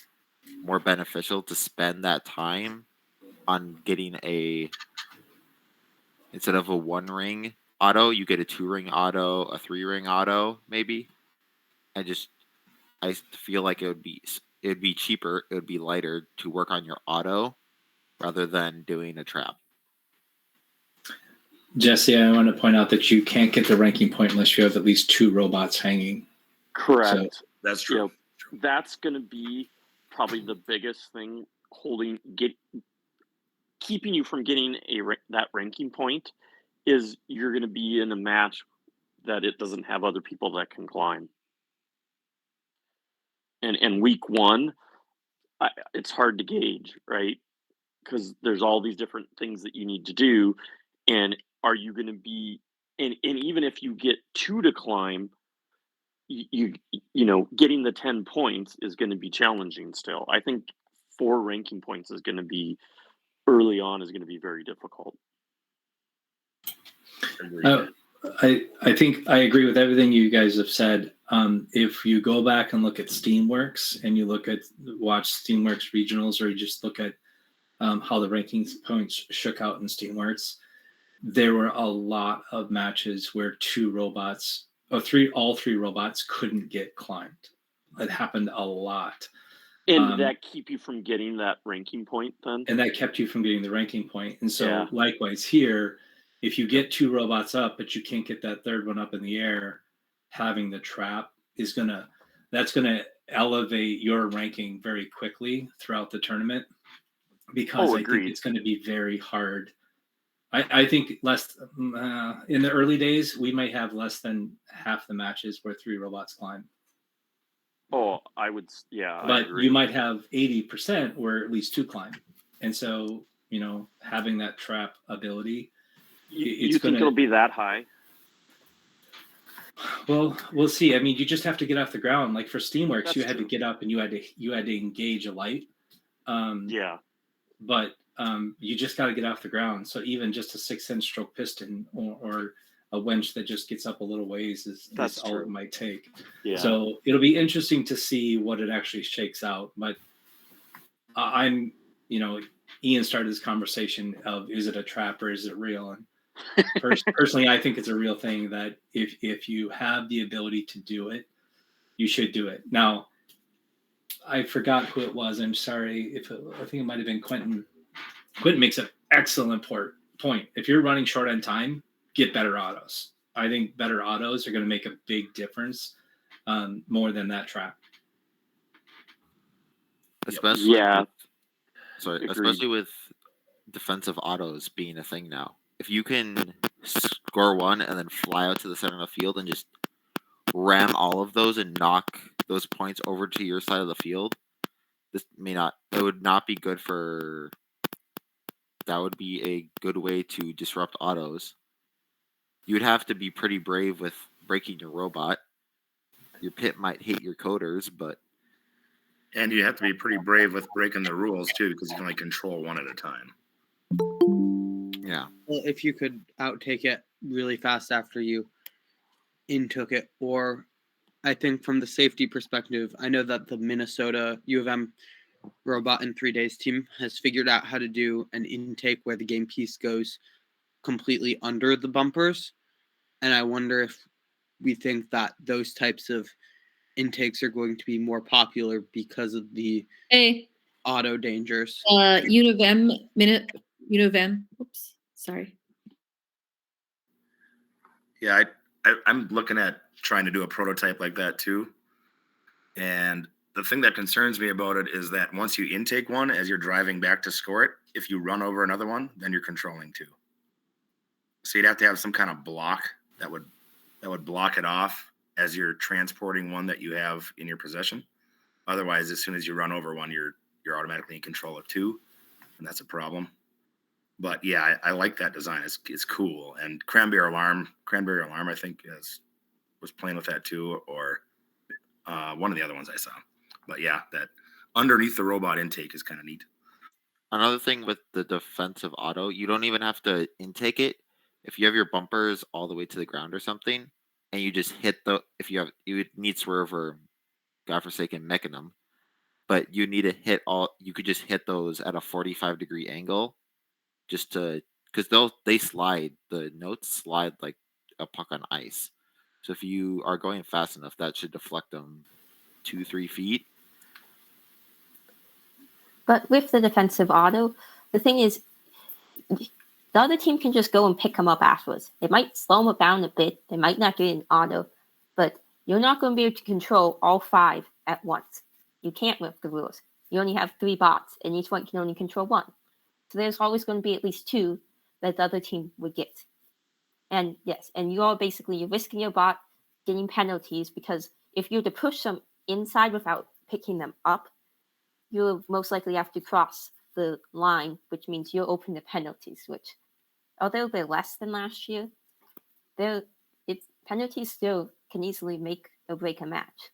more beneficial to spend that time on getting instead of a 1-ring auto, you get a 2-ring auto, a 3-ring auto, maybe, and I feel like it'd be cheaper, it would be lighter to work on your auto rather than doing a trap. Jesse, I want to point out that you can't get the ranking point unless you have at least 2 robots hanging. Correct. So, that's true. That's going to be probably the biggest thing keeping you from getting that ranking point is you're going to be in a match that it doesn't have other people that can climb. And week 1, it's hard to gauge, right? Because there's all these different things that you need to do, and are you going to be? And even if you get 2 to climb, you getting the 10 points is going to be challenging still. I think 4 ranking points is going to be early on is going to be very difficult. I think I agree with everything you guys have said. If you go back and look at Steamworks and you watch Steamworks regionals, or you just look at how the rankings points shook out in Steamworks, there were a lot of matches where 2 robots, all 3 robots couldn't get climbed. It happened a lot. And did that keep you from getting that ranking point then? And that kept you from getting the ranking point. And so likewise here, if you get 2 robots up, but you can't get that 3rd one up in the air, having the trap that's gonna elevate your ranking very quickly throughout the tournament, because I think it's going to be very hard. I think less in the early days, we might have less than half the matches where 3 robots climb. Oh, I would, But I agree. you might have 80% where at least 2 climb. And so, having that trap ability, you think it'll be that high? Well, we'll see. I mean, you just have to get off the ground. Like for Steamworks, you had to get up and you had to engage a light. But you just got to get off the ground. So even just a 6-inch stroke piston or a winch that just gets up a little ways is all it might take. Yeah. So it'll be interesting to see what it actually shakes out. But Ian started this conversation of, is it a trap or is it real? And personally, I think it's a real thing that if you have the ability to do it, you should do it. Now, I forgot who it was. I'm sorry. I think it might have been Quentin. Quentin makes an excellent point. If you're running short on time, get better autos. I think better autos are going to make a big difference, more than that trap. Especially with defensive autos being a thing now. If you can score one and then fly out to the center of the field and just ram all of those and knock those points over to your side of the field, it would not be good for. That would be a good way to disrupt autos. You would have to be pretty brave with breaking your robot. Your pit might hate your coders, but. And you have to be pretty brave with breaking the rules too, because you can only control one at a time. Yeah. Well, if you could outtake it really fast after you intook it, or I think from the safety perspective, I know that the Minnesota U of M robot in 3 days team has figured out how to do an intake where the game piece goes completely under the bumpers. And I wonder if we think that those types of intakes are going to be more popular because of the auto dangers. U of M. Oops, sorry. Yeah, I'm looking at trying to do a prototype like that too. And the thing that concerns me about it is that once you intake one, as you're driving back to score it, if you run over another one, then you're controlling two. So you'd have to have some kind of block that would block it off as you're transporting one that you have in your possession. Otherwise, as soon as you run over one, you're automatically in control of two, and that's a problem. But yeah, I like that design. It's cool. And Cranberry Alarm, I think was playing with that too, or one of the other ones I saw. But yeah, that underneath the robot intake is kind of neat. Another thing with the defensive auto, you don't even have to intake it. If you have your bumpers all the way to the ground or something, and you just hit you would need swerve or godforsaken mechanism, but you need to hit you could just hit those at a 45-degree angle, just to, because the notes slide like a puck on ice. So if you are going fast enough, that should deflect them 2-3 feet. But with the defensive auto, the thing is, the other team can just go and pick them up afterwards. It might slow them down a bit. They might not get an auto, but you're not going to be able to control all 5 at once. You can't with the rules. You only have 3 bots, and each one can only control 1. So there's always going to be at least 2 that the other team would get. And yes, and you're risking your bot getting penalties, because if you're to push them inside without picking them up, you'll most likely have to cross the line, which means you're open to penalties, which, although they're less than last year, penalties still can easily make or break a match.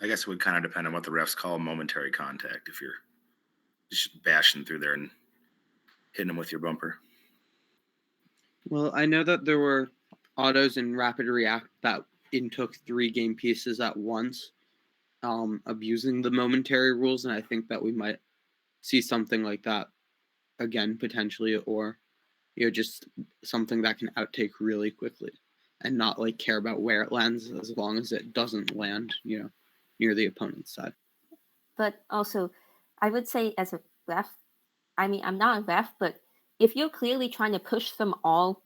I guess it would kind of depend on what the refs call momentary contact. If you're just bashing through there and hitting them with your bumper. Well, I know that there were autos in Rapid React that intook 3 game pieces at once, abusing the momentary rules, and I think that we might see something like that again potentially, or just something that can outtake really quickly and not like care about where it lands, as long as it doesn't land near the opponent's side. But also, I would say as a ref, I'm not a ref, but if you're clearly trying to push them all,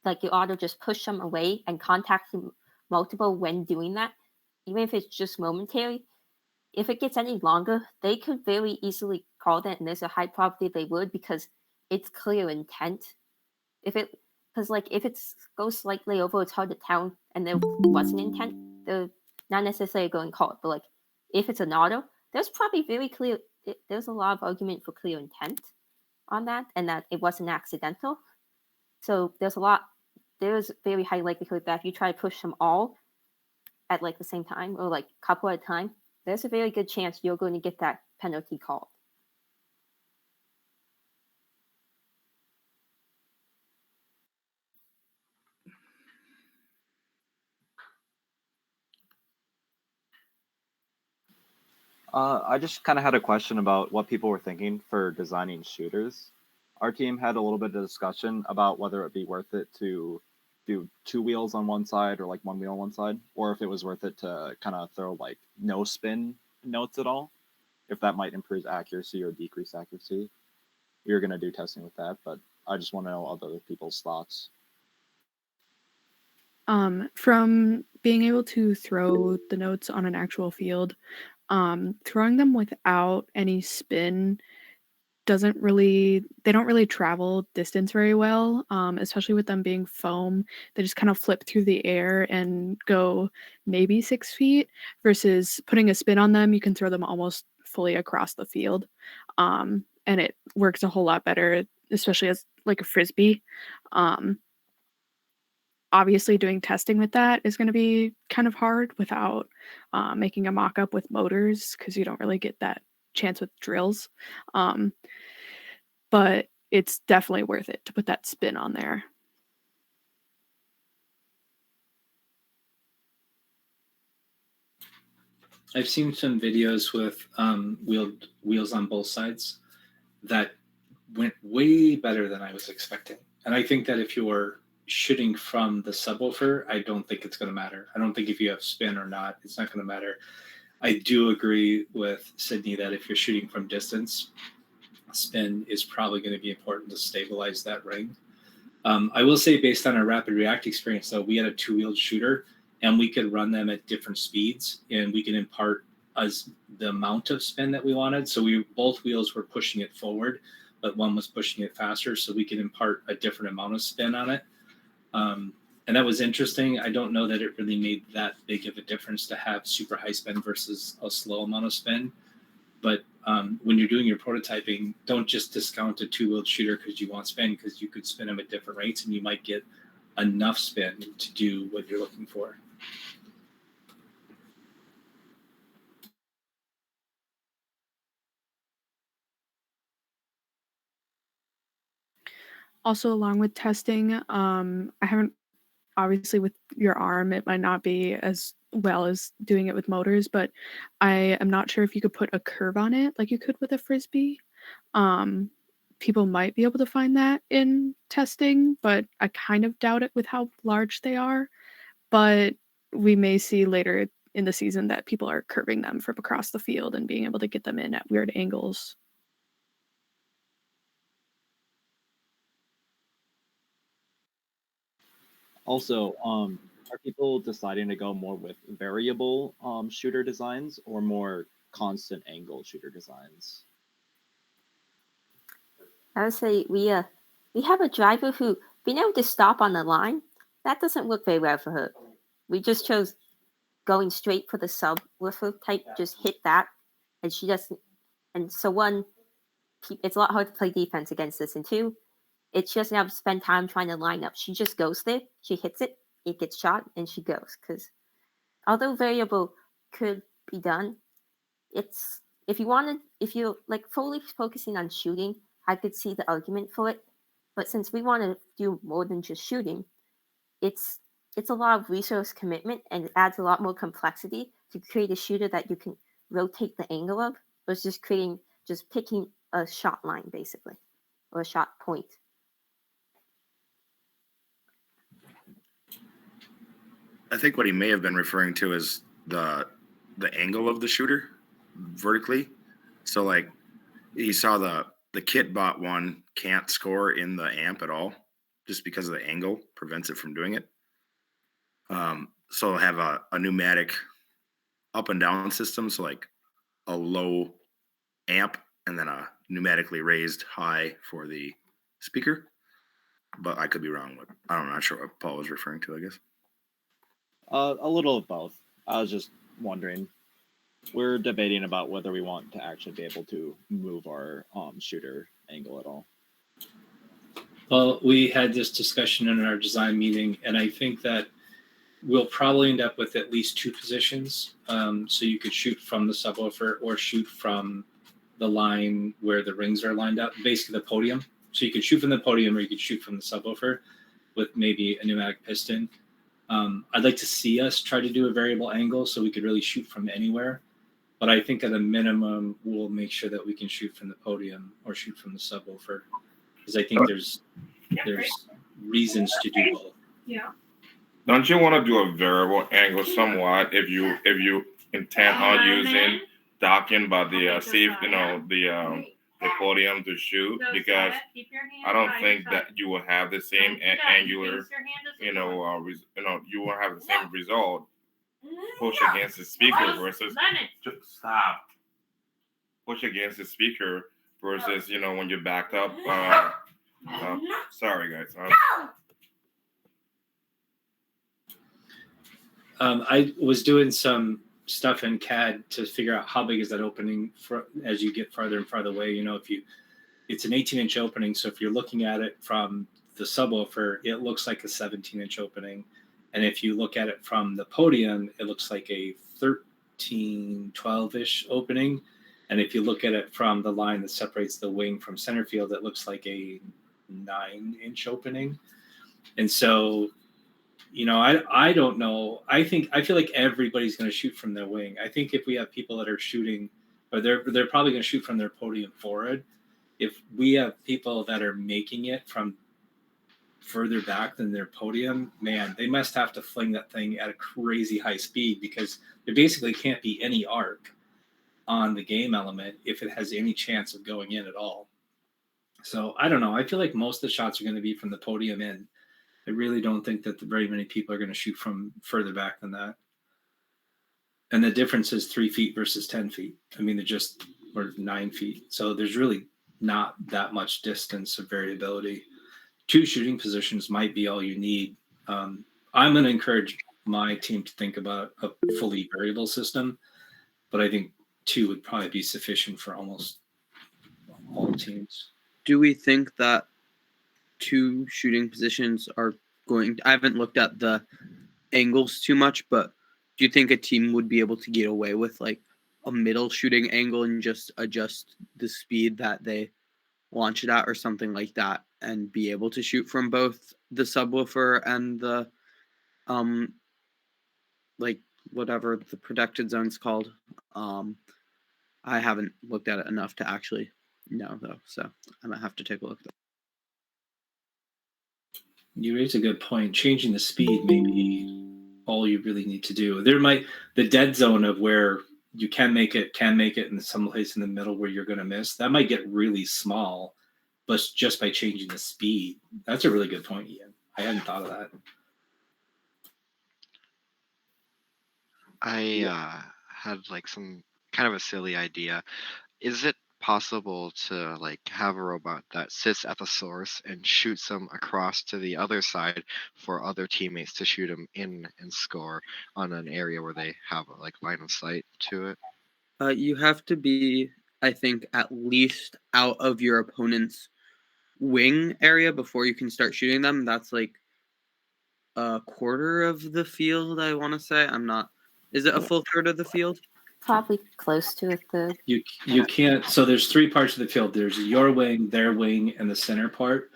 like your auto just push them away and contact them multiple when doing that, even if it's just momentary, if it gets any longer, they could very easily call that, and there's a high probability they would, because it's clear intent. If it goes slightly over, it's hard to tell, and there wasn't intent, they're not necessarily going to call it. But like, if it's an auto, there's probably there's a lot of argument for clear intent on that, and that it wasn't accidental. So there's very high likelihood that if you try to push them all at like the same time, or like a couple at a time, there's a very good chance you're going to get that penalty called. I just kind of had a question about what people were thinking for designing shooters. Our team had a little bit of discussion about whether it'd be worth it to do 2 wheels on one side or like 1 wheel on one side, or if it was worth it to kind of throw like no spin notes at all, if that might improve accuracy or decrease accuracy. We were going to do testing with that, but I just want to know other people's thoughts. From being able to throw the notes on an actual field, Throwing them without any spin they don't really travel distance very well, especially with them being foam. They just kind of flip through the air and go maybe 6 feet, versus putting a spin on them, you can throw them almost fully across the field. And it works a whole lot better, especially as like a frisbee. Um, Obviously, doing testing with that is going to be kind of hard without making a mock-up with motors, because you don't really get that chance with drills. But it's definitely worth it to put that spin on there. I've seen some videos with wheels on both sides that went way better than I was expecting. And I think that if you're shooting from the subwoofer, I don't think it's going to matter. I don't think if you have spin or not, it's not going to matter. I do agree with Sydney that if you're shooting from distance, spin is probably going to be important to stabilize that ring. I will say, based on our rapid react experience, though, we had a two-wheeled shooter, and we could run them at different speeds, and we could impart us the amount of spin that we wanted. So both wheels were pushing it forward, but one was pushing it faster, so we could impart a different amount of spin on it. And that was interesting. I don't know that it really made that big of a difference to have super high spin versus a slow amount of spin. But when you're doing your prototyping, don't just discount a two-wheeled shooter because you want spin, because you could spin them at different rates and you might get enough spin to do what you're looking for. Also, along with testing, I haven't, obviously with your arm, it might not be as well as doing it with motors, but I am not sure if you could put a curve on it like you could with a frisbee. People might be able to find that in testing, but I kind of doubt it with how large they are. But we may see later in the season that people are curving them from across the field and being able to get them in at weird angles. Also, are people deciding to go more with variable shooter designs or more constant angle shooter designs? I would say we have a driver who being able to stop on the line, that doesn't work very well for her. We just chose going straight for the subwoofer type, just hit that, and she doesn't. And so one, it's a lot hard to play defense against this, and two, she doesn't have to spend time trying to line up. She just goes there, she hits it, it gets shot, and she goes. Because although variable could be done, it's if you're like fully focusing on shooting, I could see the argument for it. But since we want to do more than just shooting, it's a lot of resource commitment, and it adds a lot more complexity to create a shooter that you can rotate the angle of versus just picking a shot line basically, or a shot point. I think what he may have been referring to is the angle of the shooter vertically. So like you saw the kit bot one can't score in the amp at all just because of the angle prevents it from doing it. So have a pneumatic up and down system, so like a low amp and then a pneumatically raised high for the speaker. But I could be wrong. I'm not sure what Paul was referring to, I guess. A little of both. I was just wondering. We're debating about whether we want to actually be able to move our shooter angle at all. Well, we had this discussion in our design meeting, and I think that we'll probably end up with at least two positions. So you could shoot from the subwoofer or shoot from the line where the rings are lined up, basically the podium. So you could shoot from the podium or you could shoot from the subwoofer with maybe a pneumatic piston. I'd like to see us try to do a variable angle so we could really shoot from anywhere. But I think at a minimum, we'll make sure that we can shoot from the podium or shoot from the subwoofer, because I think there's reasons to do both. Yeah. Don't you want to do a variable angle somewhat if you intend on using docking by the the podium to shoot, because I don't think that you will have the same angular you will have the same result push against the speaker versus just stop. Push against the speaker versus when you're backed up. Sorry guys. I was doing some stuff in CAD to figure out how big is that opening as you get farther and farther away. It's an 18-inch opening, so if you're looking at it from the subwoofer, it looks like a 17-inch opening, and if you look at it from the podium, it looks like a 12-ish opening, and if you look at it from the line that separates the wing from center field, it looks like a 9-inch opening. And so I don't know. I feel like everybody's going to shoot from their wing. I think if we have people that are shooting, or they're probably going to shoot from their podium forward. If we have people that are making it from further back than their podium, man, they must have to fling that thing at a crazy high speed, because there basically can't be any arc on the game element if it has any chance of going in at all. So I don't know. I feel like most of the shots are going to be from the podium in. I really don't think that very many people are going to shoot from further back than that. And the difference is 3 feet versus 10 feet. I mean, or 9 feet. So there's really not that much distance of variability. 2 shooting positions might be all you need. I'm going to encourage my team to think about a fully variable system, but I think 2 would probably be sufficient for almost all teams. Do we think that 2 shooting positions are I haven't looked at the angles too much, but do you think a team would be able to get away with like a middle shooting angle and just adjust the speed that they launch it at or something like that, and be able to shoot from both the subwoofer and the like whatever the protected zone's called? I haven't looked at it enough to actually know though, so I might have to take a look. You raise a good point. Changing the speed may be all you really need to do. The dead zone of where you can make it, and some place in the middle where you're going to miss, that might get really small, but just by changing the speed. That's a really good point, Ian. I hadn't thought of that. I had like some kind of a silly idea. Is it possible to like have a robot that sits at the source and shoots them across to the other side for other teammates to shoot them in and score on an area where they have like line of sight to it? You have to be, I think, at least out of your opponent's wing area before you can start shooting them. That's like a quarter of the field, I want to say. I'm not. Is it a full third of the field? Probably close to it. You can't. So there's 3 parts of the field. There's your wing, their wing, and the center part.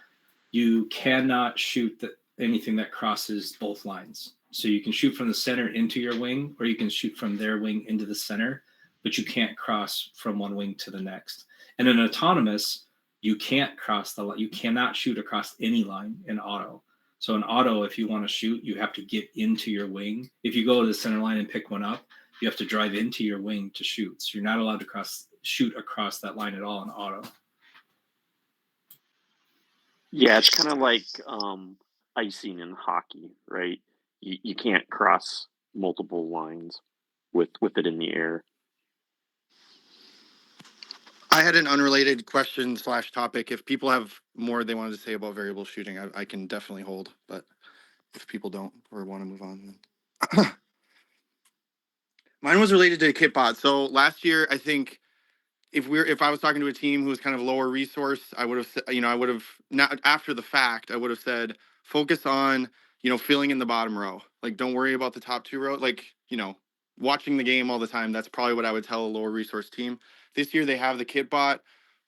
You cannot shoot anything that crosses both lines. So you can shoot from the center into your wing, or you can shoot from their wing into the center, but you can't cross from one wing to the next. And in autonomous, you can't cross the line. You cannot shoot across any line in auto. So in auto, if you want to shoot, you have to get into your wing. If you go to the center line and pick one up, you have to drive into your wing to shoot. So you're not allowed to shoot across that line at all in auto. Yeah, it's kind of like icing in hockey, right? You can't cross multiple lines with it in the air. I had an unrelated question / topic. If people have more they wanted to say about variable shooting, I can definitely hold. But if people don't or want to move on, then mine was related to Kitbot. So last year, I think if I was talking to a team who was kind of lower resource, I would have not after the fact, I would have said focus on filling in the bottom row. Like don't worry about the top 2 rows. Like watching the game all the time. That's probably what I would tell a lower resource team. This year they have the Kitbot.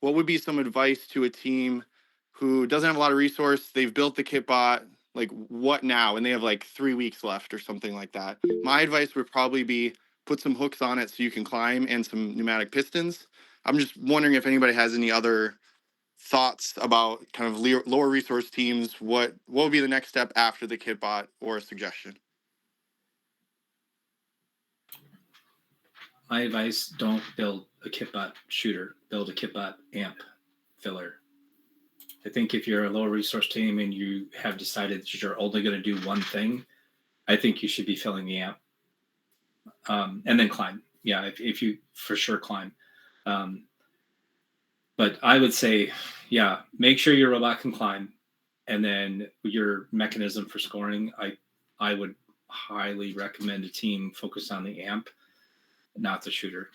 What would be some advice to a team who doesn't have a lot of resource? They've built the Kitbot. Like what now? And they have like 3 weeks left or something like that. My advice would probably be put some hooks on it so you can climb and some pneumatic pistons. I'm just wondering if anybody has any other thoughts about kind of lower resource teams. What would be the next step after the Kitbot, or a suggestion? My advice, don't build a Kitbot shooter. Build a Kitbot amp filler. I think if you're a lower resource team and you have decided that you're only going to do one thing, I think you should be filling the amp. And then climb. Yeah, if you for sure climb. But I would say, yeah, make sure your robot can climb, and then your mechanism for scoring. I would highly recommend a team focused on the amp, not the shooter,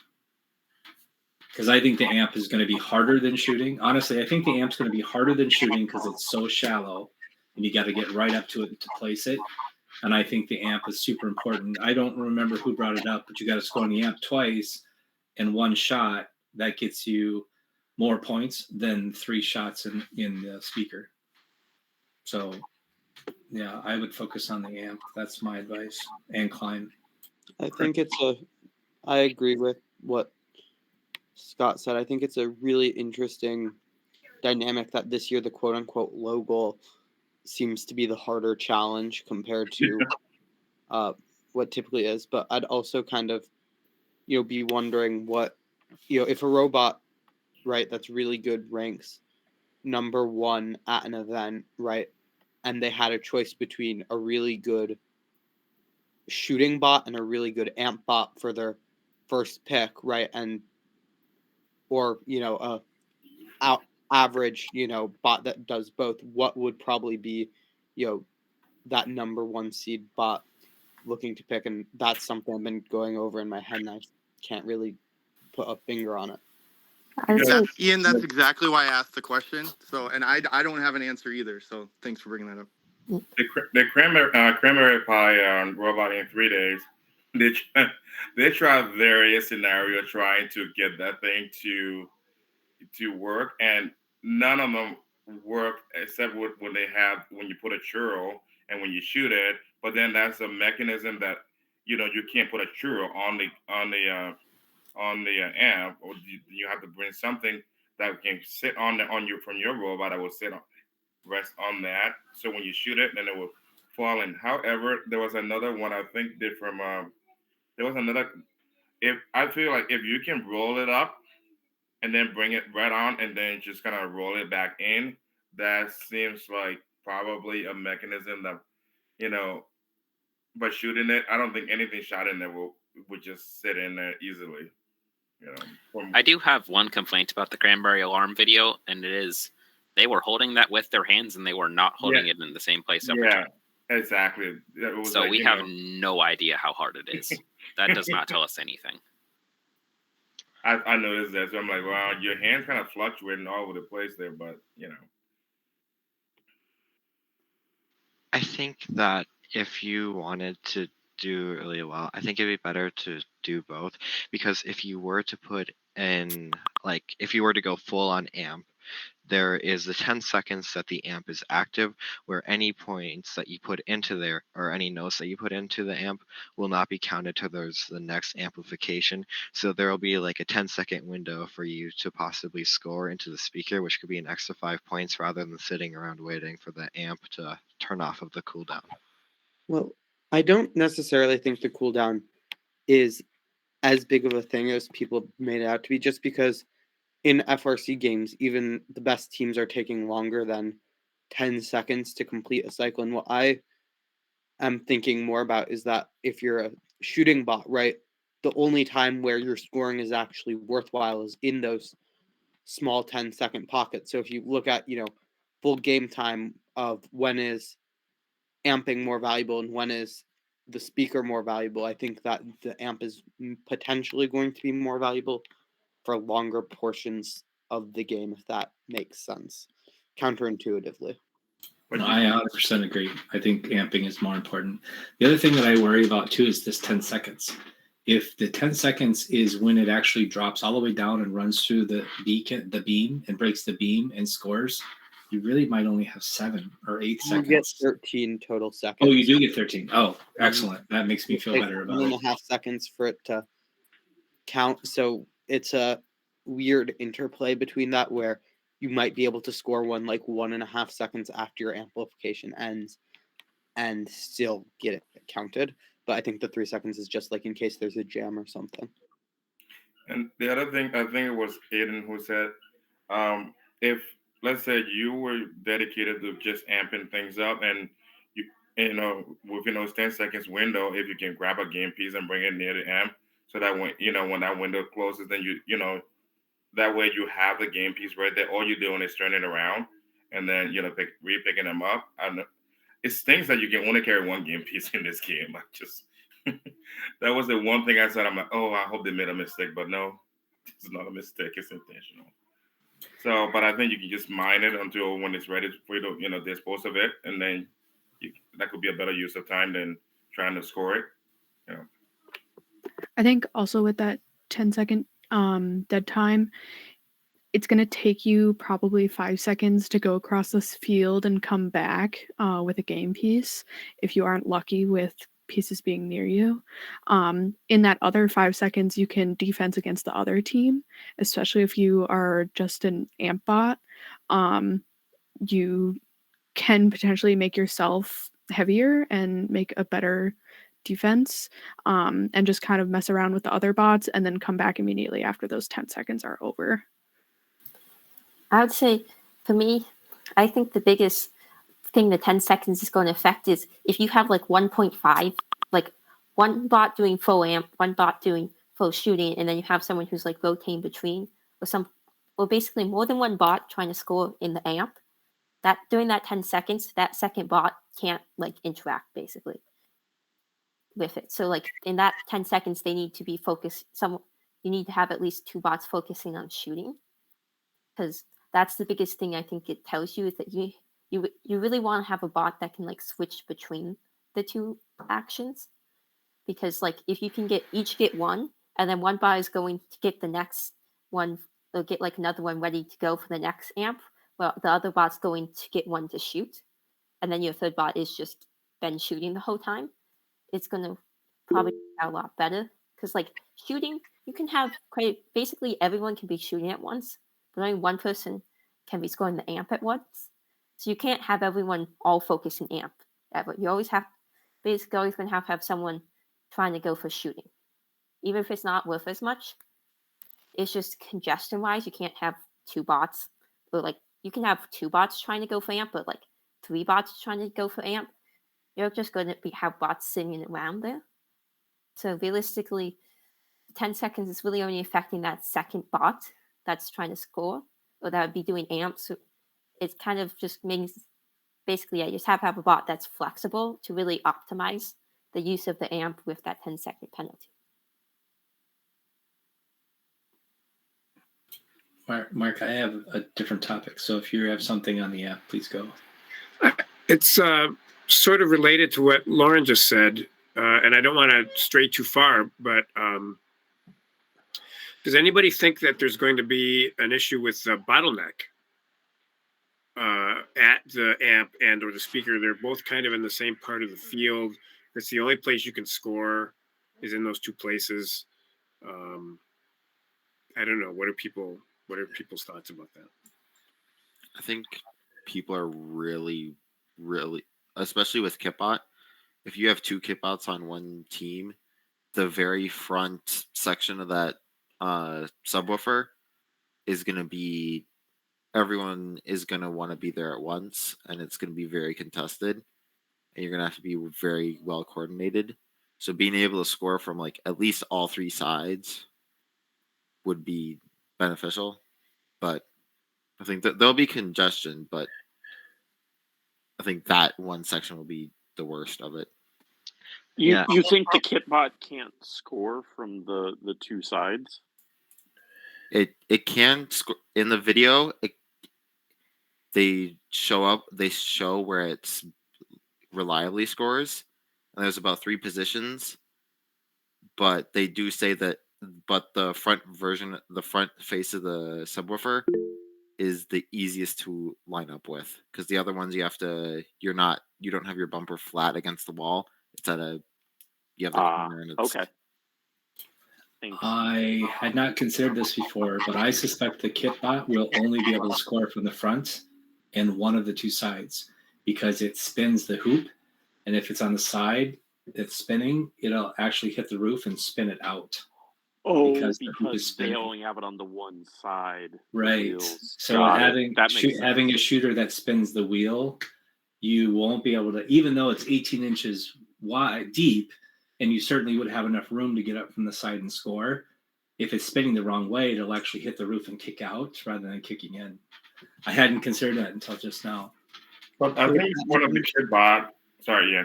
because I think the amp is going to be harder than shooting. Honestly, I think the amp's going to be harder than shooting because it's so shallow, and you got to get right up to it to place it. And I think the amp is super important. I don't remember who brought it up, but you got to score on the amp twice in one shot. That gets you more points than 3 shots in the speaker. So, yeah, I would focus on the amp. That's my advice. And climb. I think I agree with what Scott said. I think it's a really interesting dynamic that this year the quote unquote low goal seems to be the harder challenge compared to what typically is. But I'd also kind of, be wondering what, if a robot, right, that's really good ranks number 1 at an event, right, and they had a choice between a really good shooting bot and a really good amp bot for their first pick, right, or average bot that does both, what would probably be that number 1 seed bot looking to pick? And that's something I've been going over in my head, and I can't really put a finger on it. Ian, that's exactly why I asked the question. So, and I don't have an answer either. So, thanks for bringing that up. The cranberry pie robot in 3 days. They tried various scenarios trying to get that thing to work, and none of them work except when you put a churro and when you shoot it. But then that's a mechanism that you can't put a churro on the amp, or you have to bring something that can sit from your robot that will rest on that. So when you shoot it, then it will fall in. However, there was another one I think there was another. If I feel like if you can roll it up and then bring it right on and then just kind of roll it back in, that seems like probably a mechanism that but shooting it, I don't think anything shot in there would just sit in there easily. I do have one complaint about the cranberry alarm video, and it is they were holding that with their hands and they were not holding it in the same place every time. Exactly. So we have no idea how hard it is. That does not tell us anything. I noticed that, so I'm like, wow, your hands kind of fluctuating all over the place there, but I think that if you wanted to do really well, I think it'd be better to do both, because if you were to put in, if you were to go full on amp, there is the 10 seconds that the amp is active, where any points that you put into there or any notes that you put into the amp will not be counted towards the next amplification. So there will be like a 10-second window for you to possibly score into the speaker, which could be an extra 5 points rather than sitting around waiting for the amp to turn off of the cooldown. Well, I don't necessarily think the cooldown is as big of a thing as people made it out to be, just because in FRC games, even the best teams are taking longer than 10 seconds to complete a cycle. And what I am thinking more about is that if you're a shooting bot, right, the only time where your scoring is actually worthwhile is in those small 10-second pockets. So if you look at, full game time of when is amping more valuable and when is the speaker more valuable, I think that the amp is potentially going to be more valuable for longer portions of the game, if that makes sense, counterintuitively. I 100% agree. I think amping is more important. The other thing that I worry about too is this 10 seconds. If the 10 seconds is when it actually drops all the way down and runs through the beam and breaks the beam and scores, you really might only have 7 or 8 seconds. You get 13 total seconds. Oh, you do get 13. Oh, excellent. That makes me feel better about it. 1.5 seconds for it to count. So it's a weird interplay between that, where you might be able to score one like 1.5 seconds after your amplification ends and still get it counted. But I think the 3 seconds is just like in case there's a jam or something. And the other thing, I think it was Aiden who said, if let's say you were dedicated to just amping things up, and you know, within those 10 seconds window, if you can grab a game piece and bring it near the amp, so that when, you know, when that window closes, then you know, that way you have the game piece right there. All you're doing is turning it around and then, you know, picking them up. And it's things that you can only carry one game piece in this game. I just, that was the one thing I said. I'm like, oh, I hope they made a mistake, but no, it's not a mistake. It's intentional. So, but I think you can just mine it until when it's ready for you to, you know, dispose of it, and then that could be a better use of time than trying to score it. You know. I think also with that 10-second dead time, it's going to take you probably 5 seconds to go across this field and come back with a game piece if you aren't lucky with pieces being near you. In that other 5 seconds, you can defense against the other team, especially if you are just an amp bot. You can potentially make yourself heavier and make a better defense, and just kind of mess around with the other bots and then come back immediately after those 10 seconds are over. I would say, for me, I think the biggest thing the 10 seconds is going to affect is if you have like 1.5, like one bot doing full amp, one bot doing full shooting, and then you have someone who's like rotating between, or basically more than one bot trying to score in the amp. That during that 10 seconds, that second bot can't like interact basically with it. So like in that 10 seconds, they need to be focused. You need to have at least 2 bots focusing on shooting, because that's the biggest thing I think it tells you, is that you really want to have a bot that can like switch between the 2 actions, because like if you can get one, and then one bot is going to get the next one, or get like another one ready to go for the next amp, well, the other bot's going to get one to shoot, and then your third bot is just been shooting the whole time. It's going to probably be a lot better, because like shooting, you can have basically everyone can be shooting at once, but only one person can be scoring the amp at once. So you can't have everyone all focus in amp ever. You always basically always going to have someone trying to go for shooting. Even if it's not worth as much, it's just congestion-wise, you can't have 2 bots, or like you can have 2 bots trying to go for amp, but like 3 bots trying to go for amp. You're just going to have bots sitting around there. So realistically, 10 seconds is really only affecting that second bot that's trying to score, or that would be doing amps. So it kind of just means basically, you just have to have a bot that's flexible to really optimize the use of the amp with that 10-second penalty. Mark, I have a different topic. So if you have something on the app, please go. It's sort of related to what Lauren just said, and I don't want to stray too far, but does anybody think that there's going to be an issue with the bottleneck at the amp and or the speaker? They're both kind of in the same part of the field. It's the only place you can score is in those 2 places. I don't know. What are people's thoughts about that? I think people are really, especially with Kitbot, if you have 2 Kitbots on one team, the very front section of that subwoofer is going to be, everyone is going to want to be there at once, and it's going to be very contested, and you're going to have to be very well coordinated. So being able to score from like at least all 3 sides would be beneficial, but I think that there'll be congestion, but I think that one section will be the worst of it. You think the Kitbot can't score from the 2 sides? It can score in the video. They show where it's reliably scores, and there's about 3 positions, but they do say that, but the front face of the subwoofer is the easiest to line up with, because the other ones you don't have your bumper flat against the wall. It's you have the corner, and it's okay. I had not considered this before, but I suspect the Kitbot will only be able to score from the front and one of the 2 sides, because it spins the hoop, and if it's on the side that's spinning, it'll actually hit the roof and spin it out. Oh, because they only have it on the one side. Right. So having a shooter that spins the wheel, you won't be able to, even though it's 18 inches wide deep, and you certainly would have enough room to get up from the side and score. If it's spinning the wrong way, it'll actually hit the roof and kick out rather than kicking in. I hadn't considered that until just now. But I think one of the kid bot. Sorry, yeah.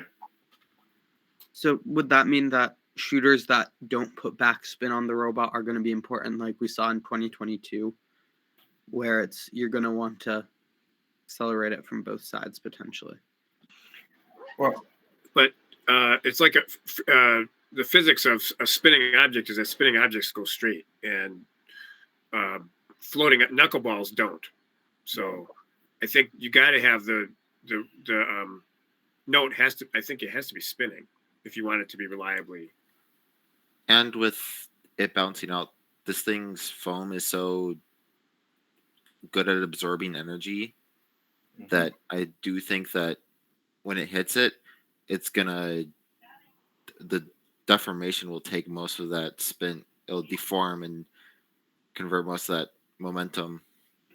So would that mean that shooters that don't put backspin on the robot are going to be important, like we saw in 2022, where you're going to want to accelerate it from both sides potentially? Well, but it's like the physics of a spinning object is that spinning objects go straight, and floating knuckleballs don't. So I think you got to have the note has to. I think it has to be spinning if you want it to be reliably. And with it bouncing out, this thing's foam is so good at absorbing energy that I do think that when it hits it, the deformation will take most of that spin. It'll deform and convert most of that momentum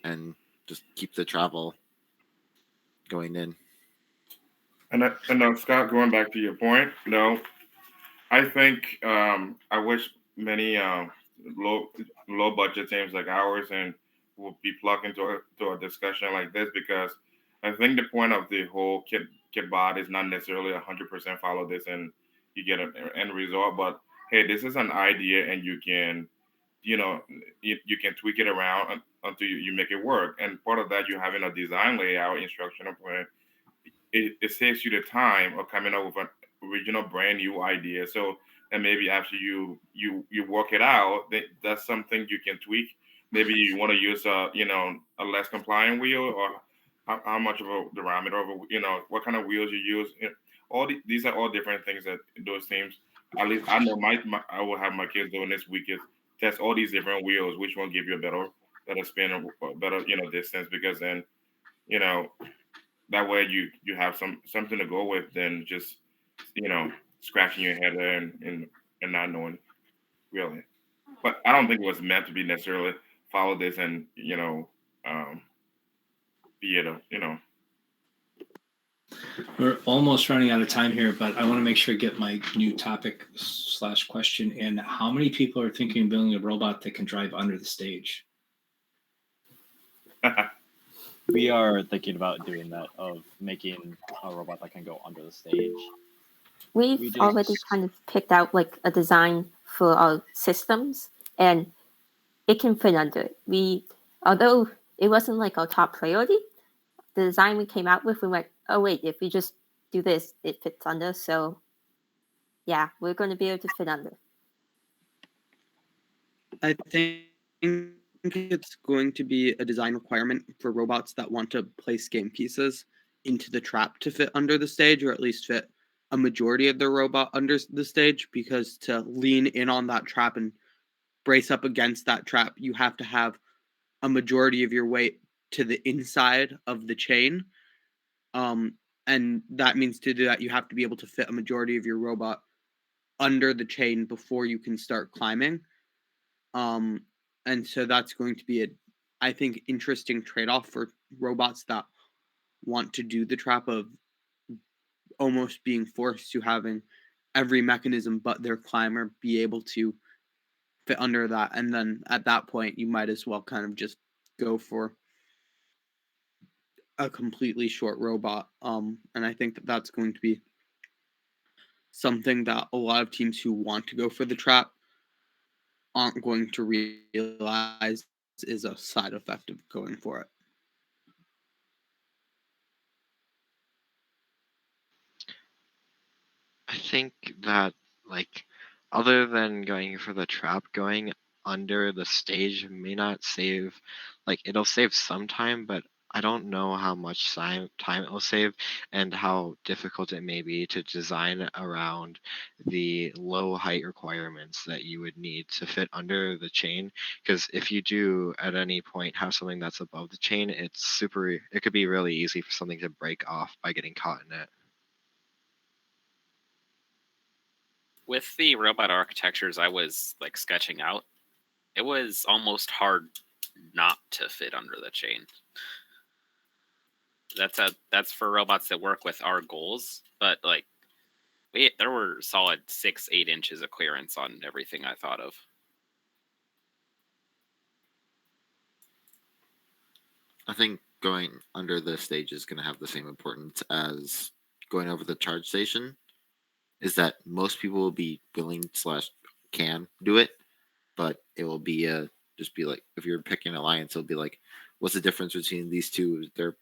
and just keep the travel going in. And Scott, going back to your point, no, I think I wish many low budget teams like ours and will be plugged into a discussion like this, because I think the point of the whole kit bot is not necessarily 100% follow this and you get an end result, but hey, this is an idea and you can, you can tweak it around until you make it work. And part of that, you having a design layout, instructional plan, it saves you the time of coming up with an original brand new idea. So, and maybe after you work it out, that's something you can tweak. Maybe you want to use a less compliant wheel, or how much of a diameter of what kind of wheels you use. These are all different things that those teams. At least I know I will have my kids doing this week is test all these different wheels. Which one give you a better spin or better distance? Because then that way you have something to go with than just scratching your head and not knowing really. But I don't think it was meant to be necessarily follow this and be it We're almost running out of time here, but I want to make sure I get my new topic / question in. How many people are thinking of building a robot that can drive under the stage? We are thinking about doing that, of making a robot that can go under the stage. We've already kind of picked out like a design for our systems, and it can fit under it. Although it wasn't like our top priority, the design we came out with, we went, oh wait, if we just do this, it fits under. So yeah, we're going to be able to fit under. I think it's going to be a design requirement for robots that want to place game pieces into the trap to fit under the stage, or at least fit a majority of the robot under the stage, because to lean in on that trap and brace up against that trap, you have to have a majority of your weight to the inside of the chain. And that means to do that, you have to be able to fit a majority of your robot under the chain before you can start climbing. And so that's going to be I think, interesting trade-off for robots that want to do the trap of almost being forced to having every mechanism but their climber be able to fit under that. And then at that point, you might as well kind of just go for a completely short robot. And I think that that's going to be something that a lot of teams who want to go for the trap aren't going to realize is a side effect of going for it. I think that, like, other than going for the trap, going under the stage may not save, like, it'll save some time, but I don't know how much time it will save and how difficult it may be to design around the low height requirements that you would need to fit under the chain. Because if you do at any point have something that's above the chain, it could be really easy for something to break off by getting caught in it. With the robot architectures I was like sketching out, it was almost hard not to fit under the chain. that's for robots that work with our goals. But like, there were solid 6-8 inches of clearance on everything I thought of. I think going under the stage is going to have the same importance as going over the charge station. Is that most people will be willing / can do it, but it will be just be like, if you're picking alliance, it'll be like, what's the difference between these two? They're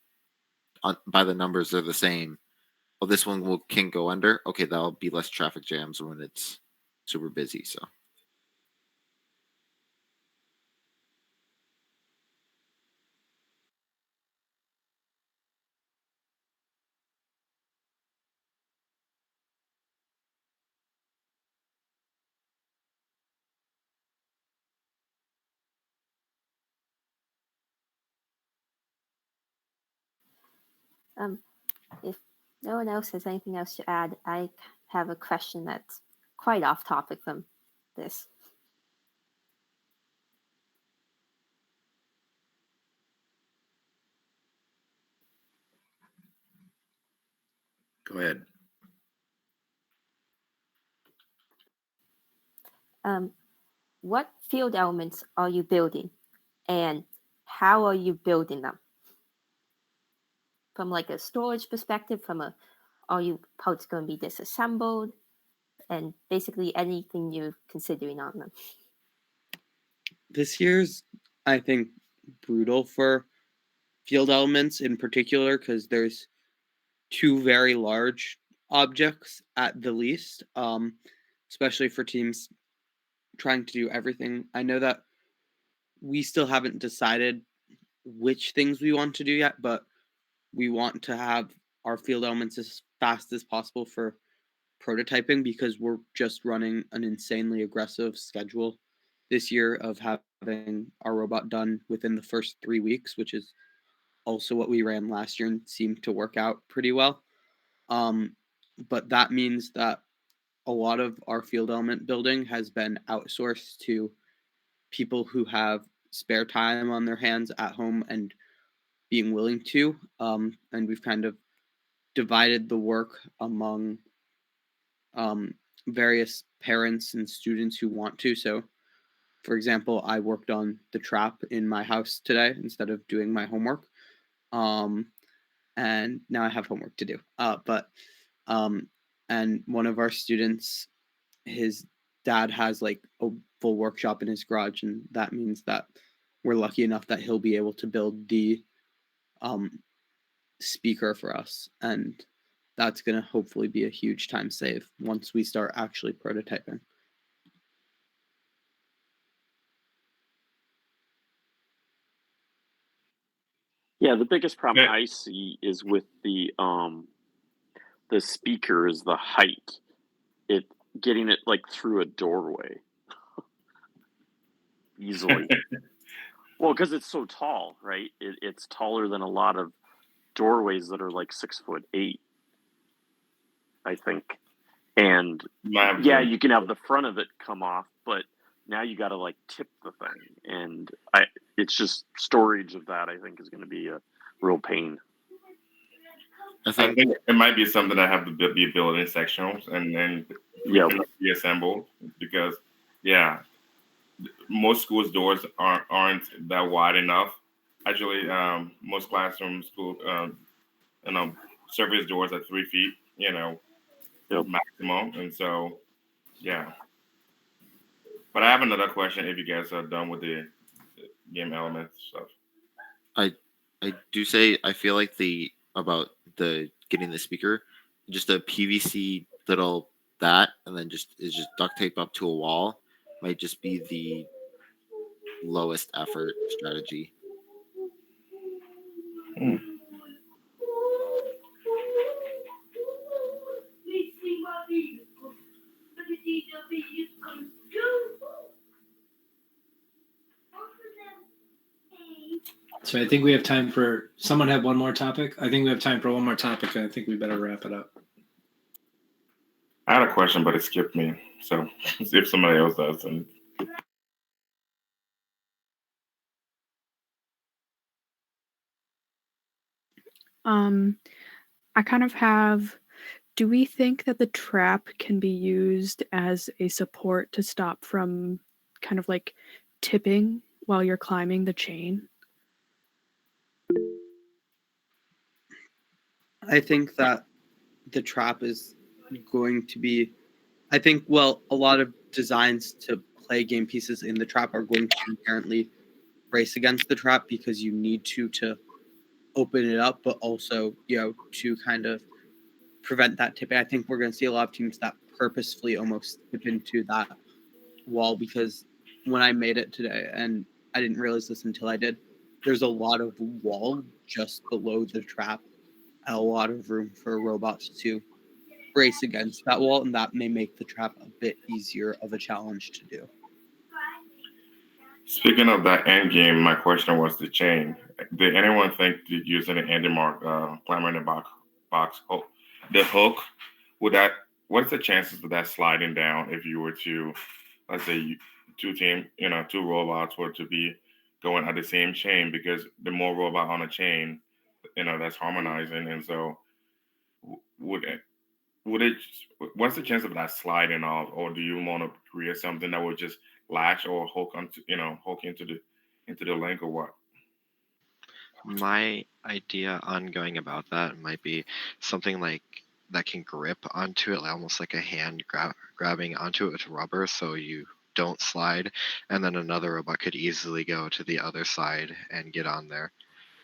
by the numbers, they're the same. Oh, this one can go under. Okay, that'll be less traffic jams when it's super busy. So. If no one else has anything else to add, I have a question that's quite off topic from this. Go ahead. What field elements are you building, and how are you building them? From like a storage perspective, are you parts going to be disassembled, and basically anything you're considering on them? This year's, I think, brutal for field elements in particular because there's 2 very large objects at the least, especially for teams trying to do everything. I know that we still haven't decided which things we want to do yet, but we want to have our field elements as fast as possible for prototyping because we're just running an insanely aggressive schedule this year of having our robot done within the first 3 weeks, which is also what we ran last year and seemed to work out pretty well. But that means that a lot of our field element building has been outsourced to people who have spare time on their hands at home and being willing to. And we've kind of divided the work among various parents and students who want to. So, for example, I worked on the trap in my house today instead of doing my homework. And now I have homework to do. And one of our students, his dad has like a full workshop in his garage, and that means that we're lucky enough that he'll be able to build the speaker for us, and that's going to hopefully be a huge time save once we start actually prototyping. Yeah, the biggest problem I see is with the speaker is the height. Getting it like through a doorway easily. Well, because it's so tall, right? It's taller than a lot of doorways that are like 6'8", I think. And yeah, you can have the front of it come off, but now you got to like tip the thing, and it's just storage of that. I think is going to be a real pain. I think it might be something that have to be built in sectionals and then be assembled because, most schools' doors aren't that wide enough. Actually, most classroom school, service doors are 3 feet, maximum, and so, But I have another question. If you guys are done with the game elements stuff, I do say I feel like about the getting the speaker, just a PVC little that, and then just duct tape up to a wall might just be the lowest effort strategy. So I think we have time for someone had one more topic. I think we have time for one more topic, and I think we better wrap it up. I had a question, but it skipped me. So if somebody else does, then. I kind of have. Do we think that the trap can be used as a support to stop from kind of like tipping while you're climbing the chain? I think that the trap is going to be, I think, well, a lot of designs to play game pieces in the trap are going to inherently race against the trap because you need to open it up, but also, to kind of prevent that tipping. I think we're going to see a lot of teams that purposefully almost tip into that wall, because when I made it today, and I didn't realize this until I did, there's a lot of wall just below the trap and a lot of room for robots to race against that wall, and that may make the trap a bit easier of a challenge to do. Speaking of that end game, my question was the chain. Did anyone think that using the ending mark, climber in the box hook, the hook, what's the chances of that sliding down if you were to, let's say, two robots were to be going at the same chain? Because the more robot on a chain, that's harmonizing, and so would it? What's the chance of that sliding off, or do you want to create something that would just latch or hook into the link, or what? My idea on going about that might be something like that can grip onto it, almost like a hand grabbing onto it with rubber, so you don't slide, and then another robot could easily go to the other side and get on there.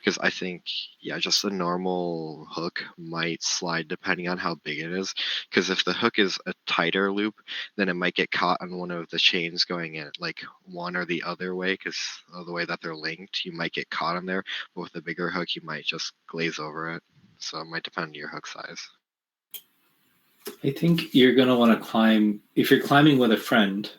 Because I think, just a normal hook might slide depending on how big it is. Because if the hook is a tighter loop, then it might get caught on one of the chains going in, like one or the other way, because of the way that they're linked. You might get caught on there, but with a bigger hook, you might just glaze over it. So it might depend on your hook size. I think you're going to want to climb, if you're climbing with a friend,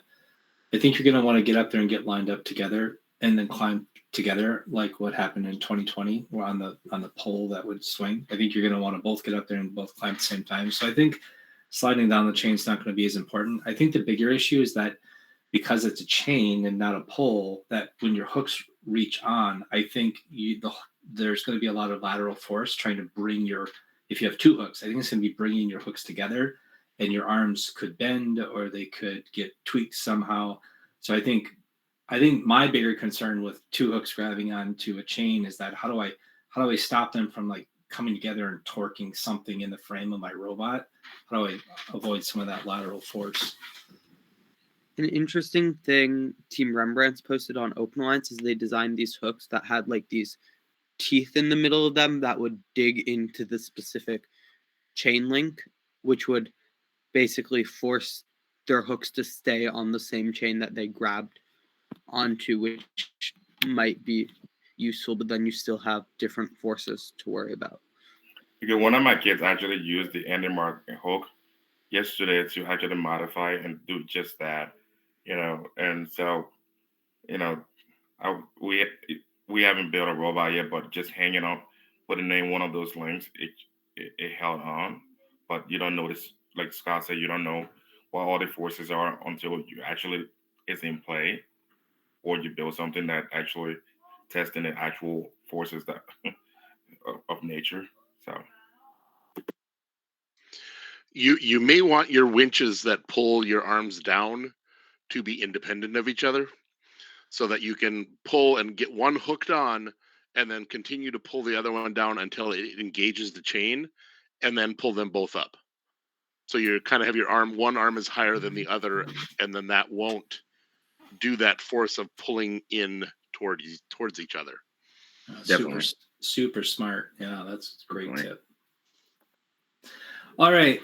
I think you're going to want to get up there and get lined up together and then climb together, like what happened in 2020, or on the pole that would swing. I think you're going to want to both get up there and both climb at the same time. So I think sliding down the chain is not going to be as important. I think the bigger issue is that because it's a chain and not a pole, that when your hooks reach on, I think there's going to be a lot of lateral force trying to bring if you have two hooks, I think it's going to be bringing your hooks together, and your arms could bend or they could get tweaked somehow. So I think my bigger concern with two hooks grabbing onto a chain is that how do I stop them from like coming together and torquing something in the frame of my robot? How do I avoid some of that lateral force? An interesting thing Team Rembrandt's posted on Open Alliance is they designed these hooks that had like these teeth in the middle of them that would dig into the specific chain link, which would basically force their hooks to stay on the same chain that they grabbed onto, which might be useful, but then you still have different forces to worry about. Because one of my kids actually used the ending mark hook yesterday to actually modify and do just that, and so, we haven't built a robot yet, but just hanging on, putting in one of those links, it held on, but you don't notice, like Scott said, you don't know what all the forces are until you actually it's in play, or you build something that actually testing the actual forces that of nature. So you may want your winches that pull your arms down to be independent of each other, so that you can pull and get one hooked on and then continue to pull the other one down until it engages the chain, and then pull them both up. So you kind of have one arm is higher than the other, and then that won't do that force of pulling in towards each other. Super smart. Yeah, that's a great tip. All right,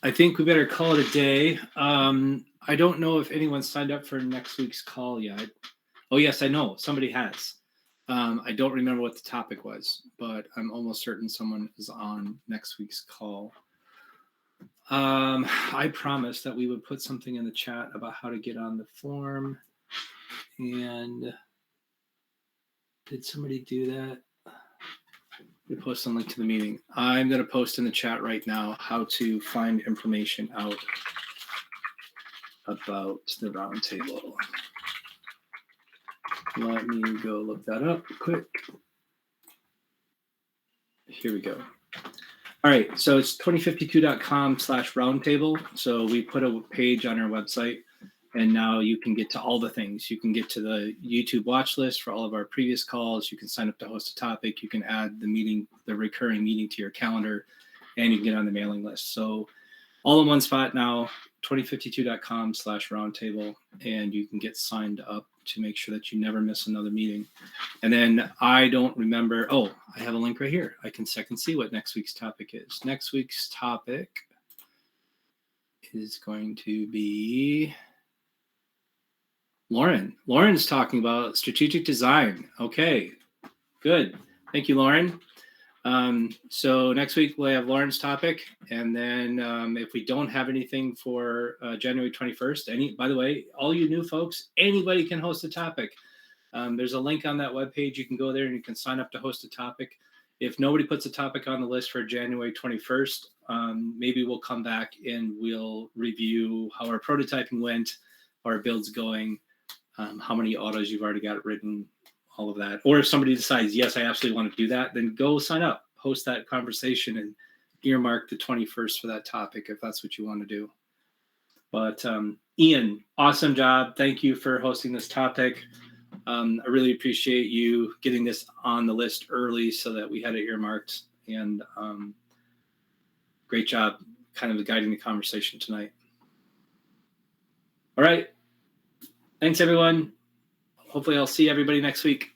I think we better call it a day. I don't know if anyone signed up for next week's call yet. Oh yes, I know somebody has. I don't remember what the topic was, but I'm almost certain someone is on next week's call. I promised that we would put something in the chat about how to get on the form, and did somebody do that? We post a link to the meeting. I'm going to post in the chat right now how to find information out about the roundtable. Let me go look that up quick. Here we go. All right, so it's 2052.com/roundtable. So we put a page on our website, and now you can get to all the things. You can get to the YouTube watch list for all of our previous calls. You can sign up to host a topic. You can add the recurring meeting to your calendar, and you can get on the mailing list. So all in one spot now, 2052.com/roundtable, and you can get signed up to make sure that you never miss another meeting. And then I don't remember. Oh, I have a link right here. I can second see what next week's topic is. Next week's topic is going to be Lauren. Lauren's talking about strategic design. Okay, good. Thank you, Lauren. So next week we'll have Lauren's topic, and then if we don't have anything for January 21st, by the way, all you new folks, anybody can host a topic. There's a link on that webpage. You can go there and you can sign up to host a topic. If nobody puts a topic on the list for January 21st, maybe we'll come back and we'll review how our prototyping went, how our build's going, how many autos you've already got written, all of that. Or if somebody decides, yes, I absolutely want to do that, then go sign up, host that conversation, and earmark the 21st for that topic if that's what you want to do. But Ian, awesome job. Thank you for hosting this topic. I really appreciate you getting this on the list early so that we had it earmarked. And great job kind of guiding the conversation tonight. All right. Thanks, everyone. Hopefully I'll see everybody next week.